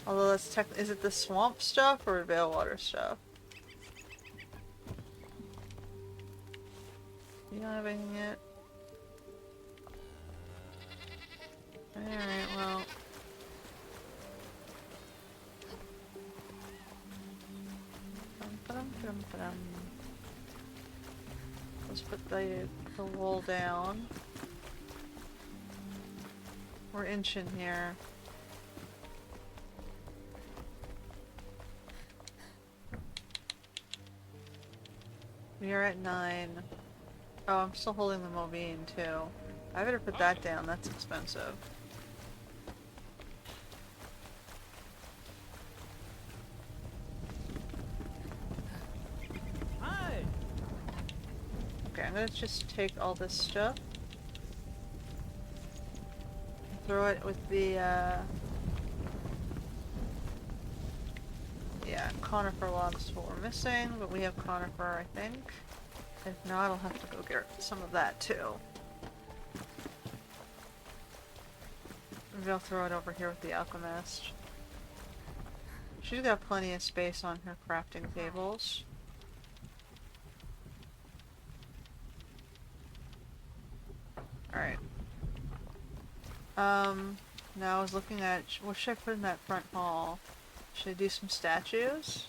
Although that's is it the swamp stuff or Veilwater stuff? You don't have anything yet? Alright, well. Let's put the wool down. We're inching here. We are at 9. Oh, I'm still holding the Movine too. I better put that down, that's expensive. Hi. Okay, I'm gonna just take all this stuff. Throw it with the, yeah, conifer logs is what we're missing, but we have conifer, I think. If not, I'll have to go get some of that too. Maybe I'll throw it over here with the alchemist. She's got plenty of space on her crafting tables. Alright. Now I was looking at, what should I put in that front hall? Should I do some statues?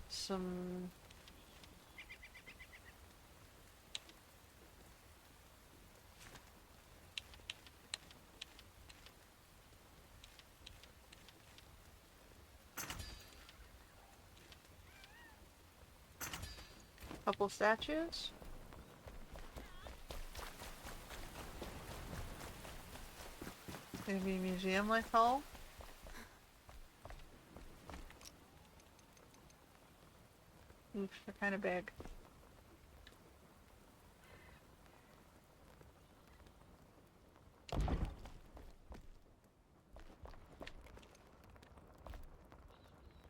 Some... Couple statues. Maybe a museum like hall. Oof, they're kind of big.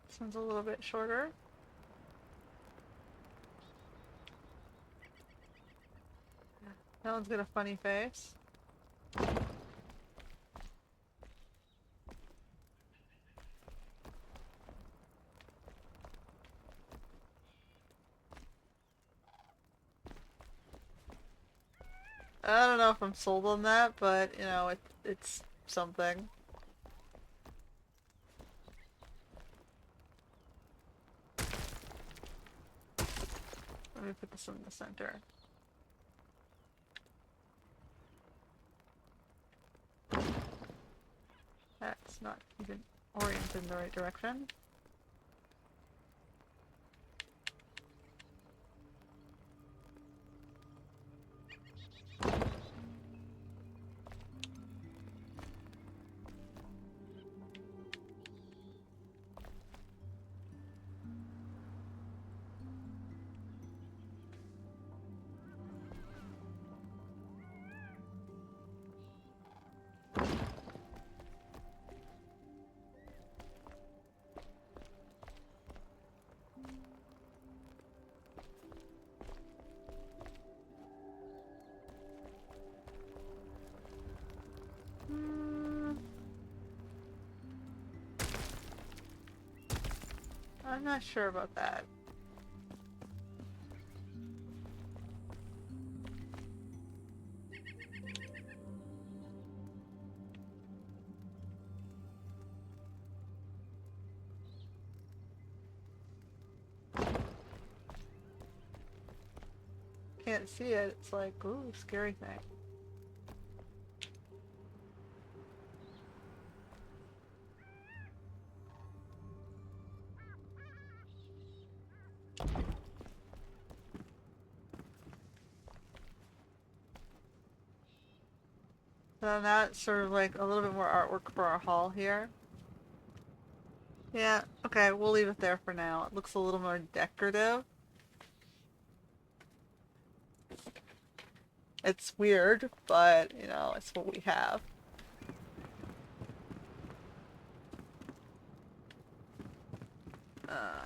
This one's a little bit shorter. That one's got a funny face. I don't know if I'm sold on that, but you know, it's something. Let me put this in the center. That's not even oriented in the right direction. I'm not sure about that. Can't see it. It's like, ooh, scary thing. So that's sort of like a little bit more artwork for our hall here. Yeah, okay, we'll leave it there for now. It looks a little more decorative. It's weird, but, you know, it's what we have.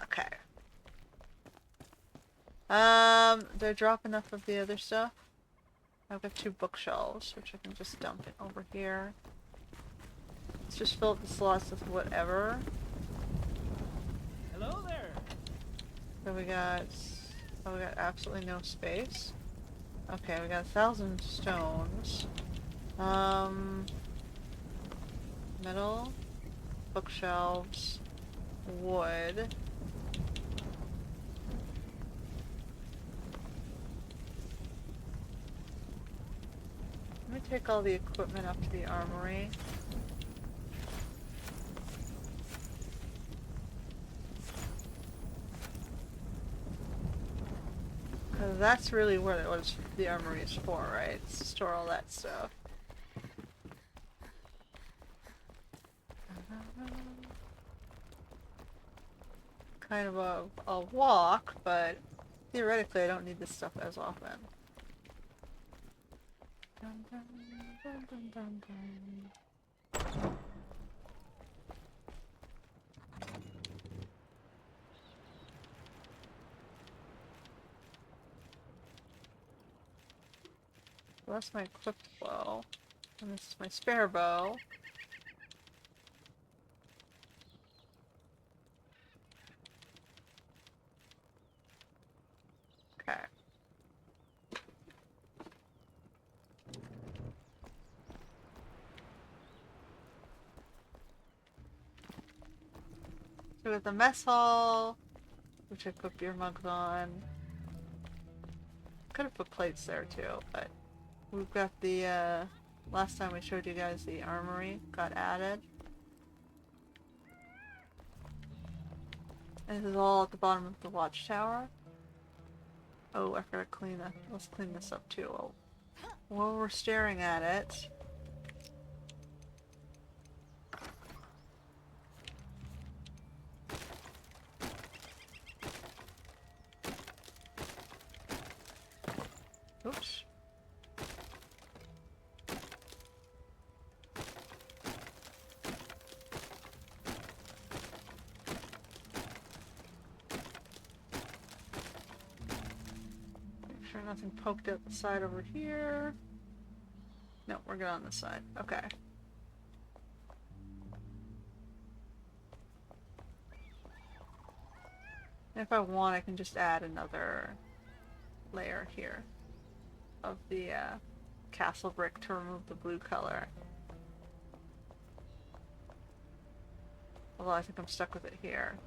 Okay. Did I drop enough of the other stuff? I've got 2 bookshelves, which I can just dump it over here. Let's just fill up the slots with whatever. Hello there. So we got absolutely no space. Okay, we got 1,000 stones. Metal, bookshelves, wood. Let me take all the equipment up to the armory. Because that's really what the armory is for, right? It's to store all that stuff. Kind of a walk, but theoretically I don't need this stuff as often. Dun, dun, dun, dun, dun, dun. So that's my equipped bow. And this is my spare bow. Okay. So we got the mess hall, which I put beer mugs on. Could have put plates there too, but we've got the, last time we showed you guys the armory got added. And this is all at the bottom of the watchtower. Oh, I forgot to clean that. Let's clean this up too. While we're staring at it. Oops. Make sure nothing poked out the side over here. No, we're good on this side. Okay. And if I want, I can just add another layer here of the castle brick to remove the blue color. Although I think I'm stuck with it here.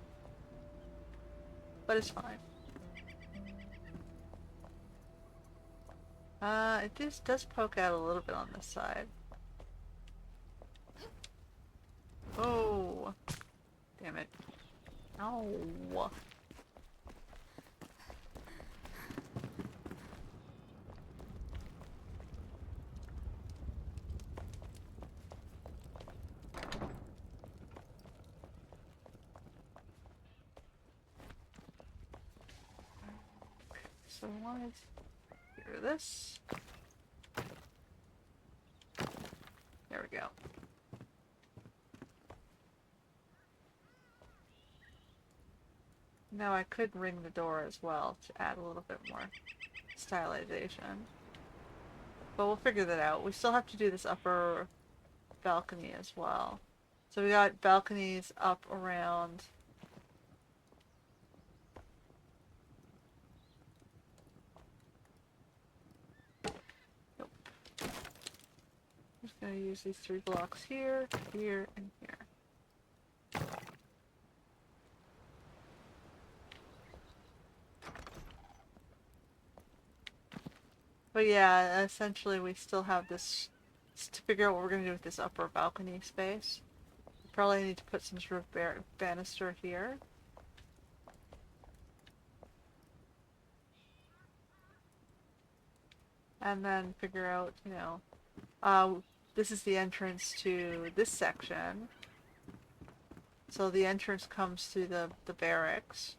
But it's fine. It just does poke out a little bit on this side. Oh! Damn it. Ow! So I wanted to get rid of this. There we go. Now I could ring the door as well to add a little bit more stylization. But we'll figure that out. We still have to do this upper balcony as well. So we got balconies up around. Nope. I'm just gonna use these 3 blocks here, here, and here. But yeah, essentially we still have this to figure out what we're going to do with this upper balcony space. We probably need to put some sort of banister here. And then figure out, you know, this is the entrance to this section. So the entrance comes through the barracks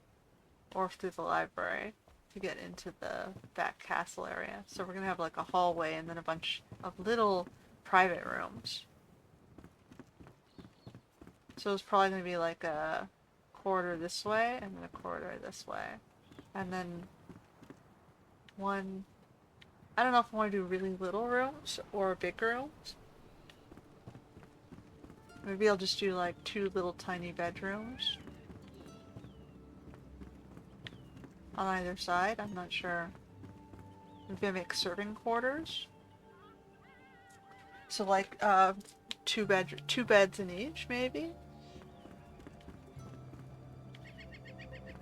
or through the library to get into the back castle area. So we're gonna have like a hallway and then a bunch of little private rooms. So it's probably gonna be like a corridor this way and then a corridor this way. And then one, I don't know if I want to do really little rooms or big rooms. Maybe I'll just do like 2 little tiny bedrooms on either side. I'm not sure. Maybe I make serving quarters. So like 2 beds in each, maybe.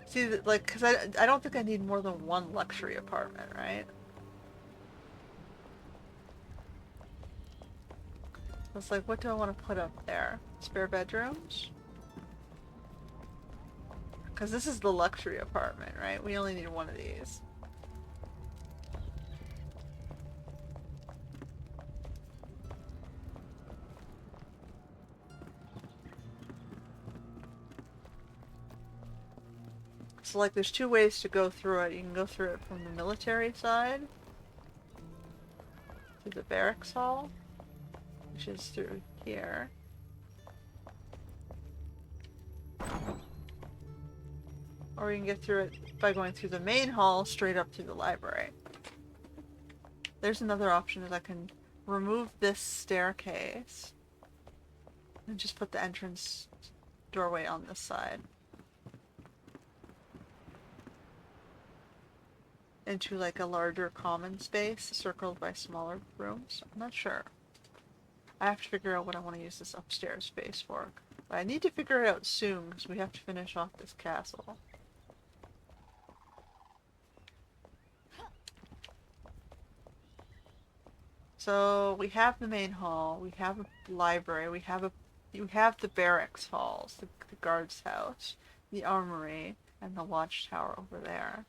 See, like, cause I don't think I need more than 1 luxury apartment, right? It's like, what do I want to put up there? Spare bedrooms? Because this is the luxury apartment, right? We only need 1 of these. So like there's 2 ways to go through it. You can go through it from the military side to the barracks hall, which is through here. Or you can get through it by going through the main hall straight up to the library. There's another option is I can remove this staircase and just put the entrance doorway on this side. Into like a larger common space circled by smaller rooms. I'm not sure. I have to figure out what I want to use this upstairs space for. But I need to figure it out soon because we have to finish off this castle. So we have the main hall, we have a library, we have the barracks halls, the guard's house, the armory, and the watchtower over there.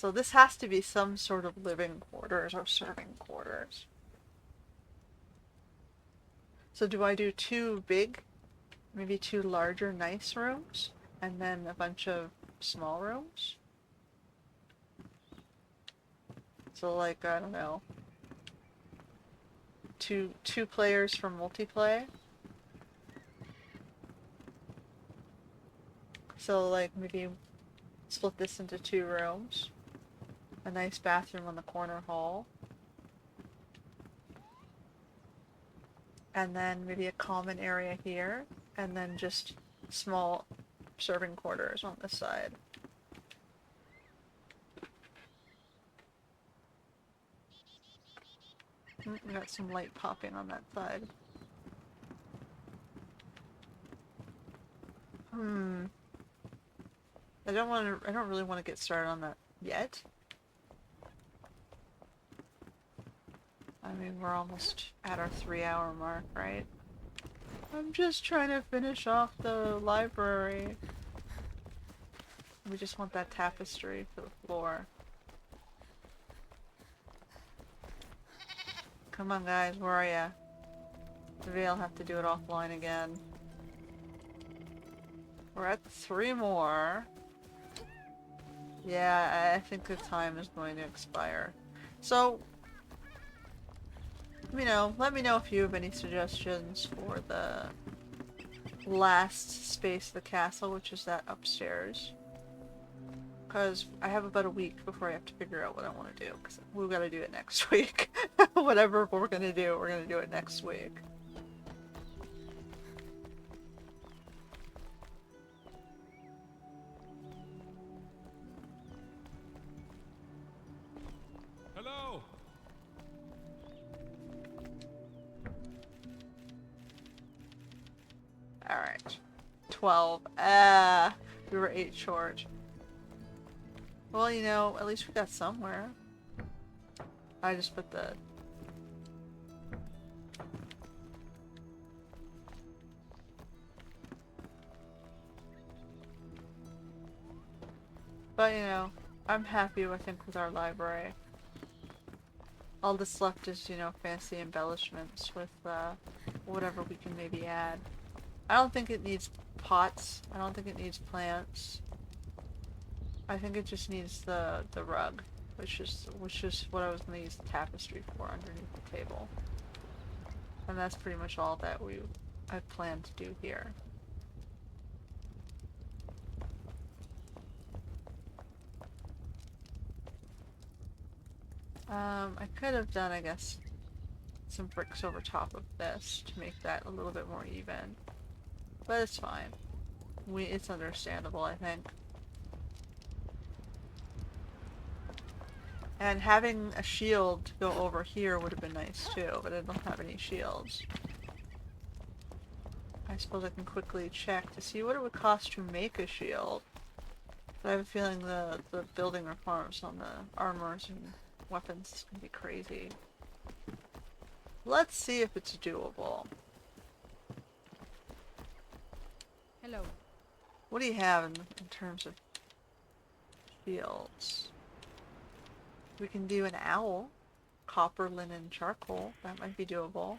So this has to be some sort of living quarters or serving quarters. So do I do two big, maybe two larger nice rooms, and then a bunch of small rooms? So like, I don't know, two players for multiplayer? So like maybe split this into two rooms. A nice bathroom on the corner hall. And then maybe a common area here. And then just small serving quarters on this side. We got some light popping on that side. I don't really want to get started on that yet. I mean, we're almost at our 3-hour mark, right? I'm just trying to finish off the library. We just want that tapestry for the floor. Come on, guys, where are ya? Maybe I'll have to do it offline again. We're at 3 more. Yeah, I think the time is going to expire. So, let me know if you have any suggestions for the last space of the castle, which is that upstairs. Because I have about a week before I have to figure out what I want to do, because we've got to do it next week. Whatever we're going to do, we're going to do it next week. Hello. Alright. 12. We were 8 short. Well, at least we got somewhere. I just put the... But, I'm happy, I think, with our library. All that's left is, fancy embellishments with, whatever we can maybe add. I don't think it needs pots. I don't think it needs plants. I think it just needs the rug, which is what I was going to use the tapestry for underneath the table. And that's pretty much all that I plan to do here. I could have done, I guess, some bricks over top of this to make that a little bit more even. But it's fine. It's understandable, I think. And having a shield to go over here would have been nice too, but I don't have any shields. I suppose I can quickly check to see what it would cost to make a shield. But I have a feeling the building reforms on the armors and weapons is going to be crazy. Let's see if it's doable. Hello. What do you have in terms of shields? We can do an owl. Copper, linen, charcoal. That might be doable.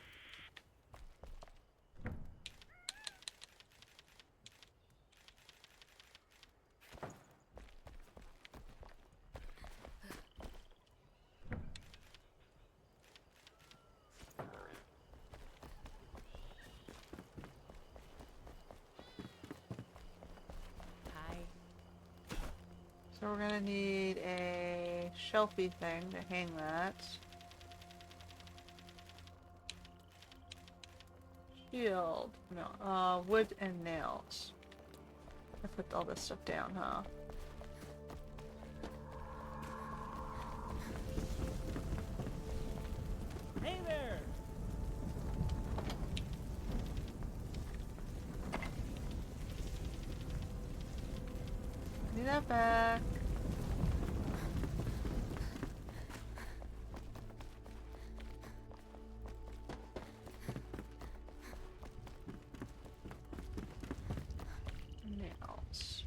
Hi. So we're gonna need a shelfie thing to hang that. Shield. No, wood and nails. I put all this stuff down, huh? Hey there. Need that back. Nails.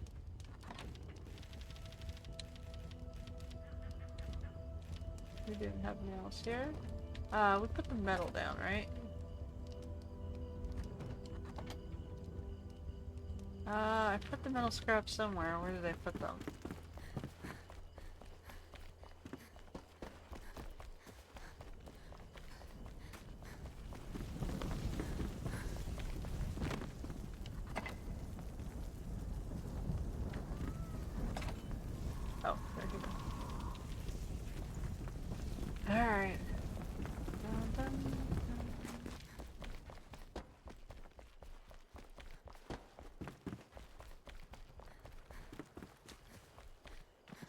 We didn't have nails here. We put the metal down, right? I put the metal scraps somewhere. Where did I put them? Oh, there you go. Alright. Dun, dun, dun.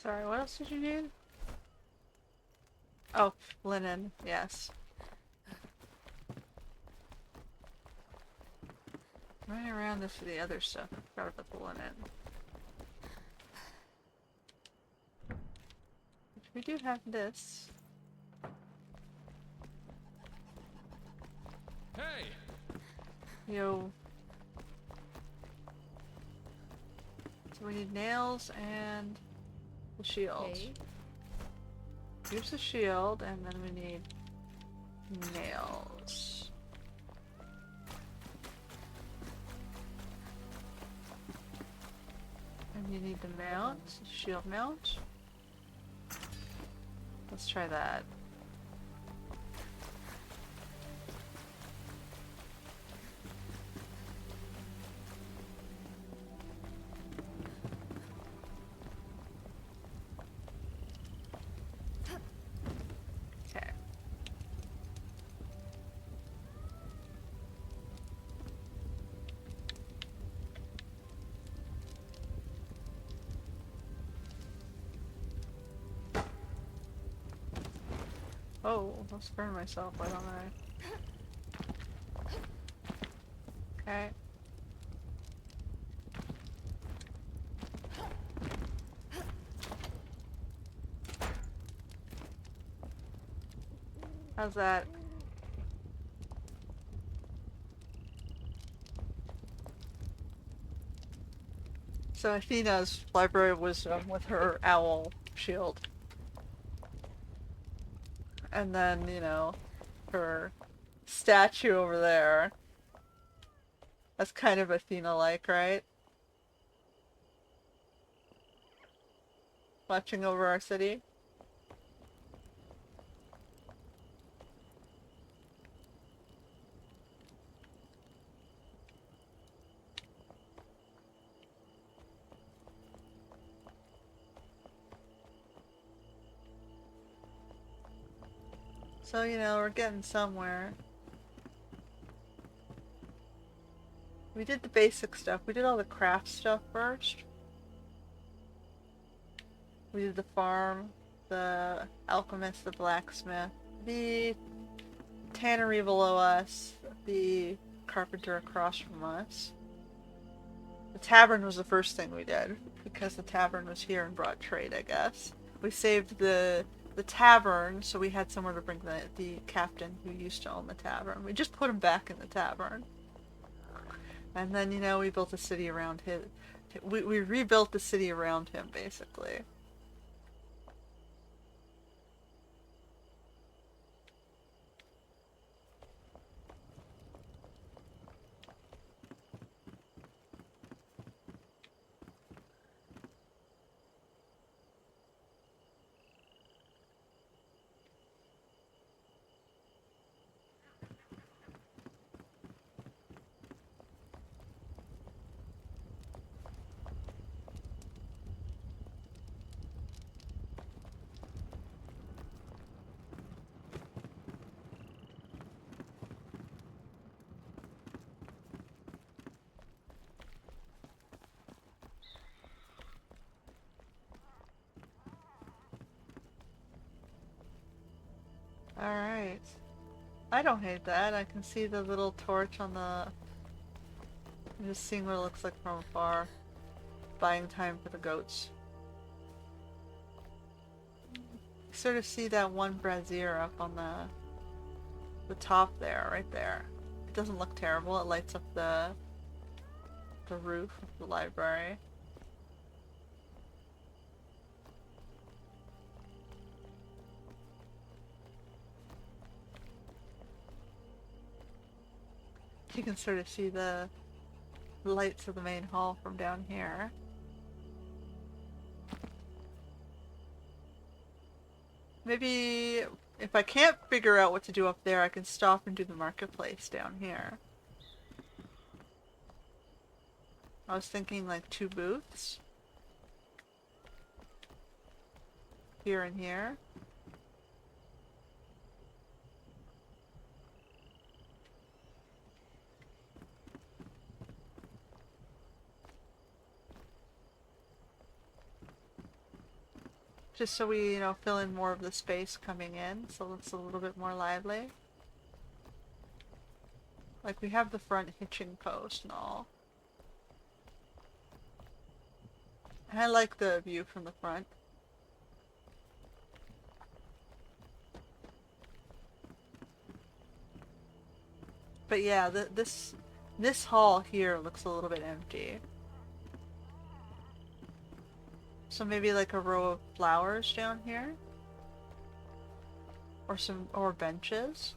Sorry, what else did you need? Oh, linen, yes. Running around this for the other stuff. I forgot about the linen. We do have this. Hey! Yo. So we need nails and the shield. Okay. Here's the shield, and then we need nails. And you need the mount, shield mount. Let's try that. Okay. Oh, let's burn myself, why don't I? Okay. How's that? So Athena's library was with her owl shield. And then, you know, her statue over there. That's kind of Athena-like, right? Watching over our city. So, you know, we're getting somewhere. We did the basic stuff. We did all the craft stuff first. We did the farm, the alchemist, the blacksmith, the tannery below us, the carpenter across from us. The tavern was the first thing we did, because the tavern was here and brought trade, I guess. We saved the tavern, so we had somewhere to bring the captain who used to own the tavern. We just put him back in the tavern. And then, you know, we built a city around him. We rebuilt the city around him, basically. Alright. I don't hate that. I can see the little torch on the... I'm just seeing what it looks like from afar. Buying time for the goats. Sort of see that one brazier up on the top there, right there. It doesn't look terrible. It lights up the roof of the library. You can sort of see the lights of the main hall from down here. Maybe if I can't figure out what to do up there, I can stop and do the marketplace down here. I was thinking like 2 booths. Here and here. Just so we, fill in more of the space coming in, so it looks a little bit more lively. Like we have the front hitching post and all. And I like the view from the front. But yeah, this hall here looks a little bit empty. So maybe like a row of flowers down here? Or benches?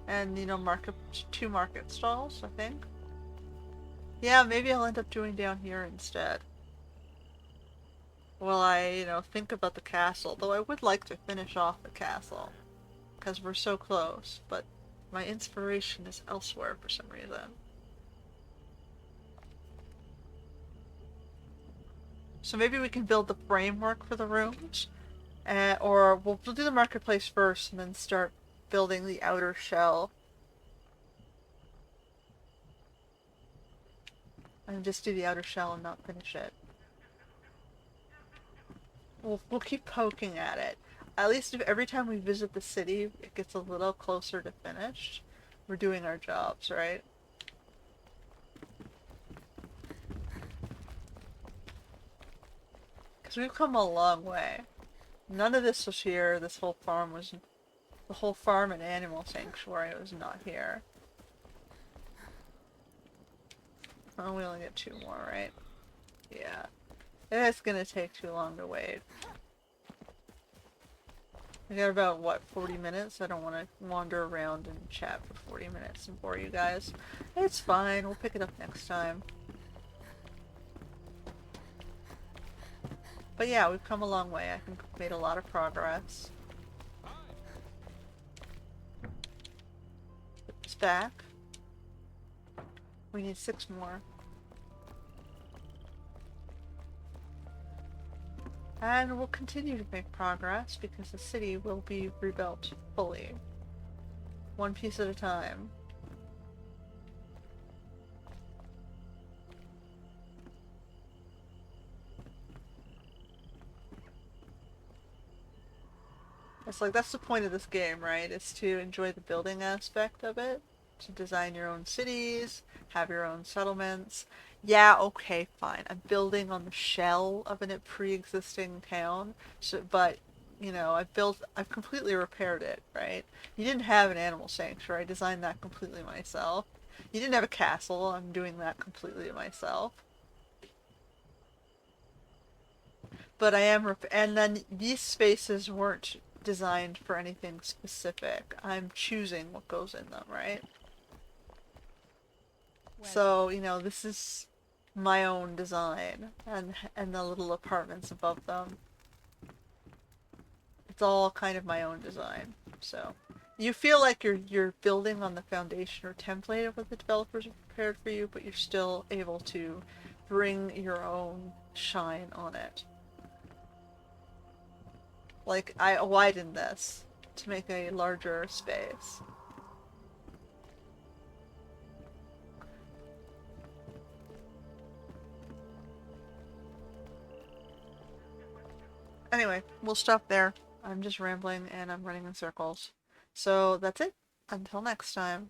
And, 2 market stalls, I think. Yeah, maybe I'll end up doing down here instead. While I, think about the castle. Though I would like to finish off the castle. Because we're so close, but my inspiration is elsewhere for some reason. So maybe we can build the framework for the rooms, or we'll do the marketplace first and then start building the outer shell. And just do the outer shell and not finish it. We'll keep poking at it. At least if every time we visit the city, it gets a little closer to finished. We're doing our jobs, right? Because we've come a long way. None of this was here. This whole farm was... The whole farm and animal sanctuary was not here. Oh, we only get 2 more, right? Yeah. It's gonna take too long to wait. We got about, what, 40 minutes? I don't want to wander around and chat for 40 minutes and bore you guys. It's fine. We'll pick it up next time. But yeah, we've come a long way. I think we've made a lot of progress. Put this back. We need 6 more. And we'll continue to make progress because the city will be rebuilt fully. 1 piece at a time. It's like, that's the point of this game, right? It's to enjoy the building aspect of it. To design your own cities, have your own settlements. Yeah, okay, fine. I'm building on the shell of a pre-existing town, but, I've completely repaired it, right? You didn't have an animal sanctuary. I designed that completely myself. You didn't have a castle. I'm doing that completely myself. But I am, and then these spaces weren't designed for anything specific. I'm choosing what goes in them, right? Well, So, this is my own design, and the little apartments above them. It's all kind of my own design. So, you feel like you're building on the foundation or template of what the developers have prepared for you, but you're still able to bring your own shine on it. Like, I widened this to make a larger space. Anyway, we'll stop there. I'm just rambling and I'm running in circles. So that's it. Until next time.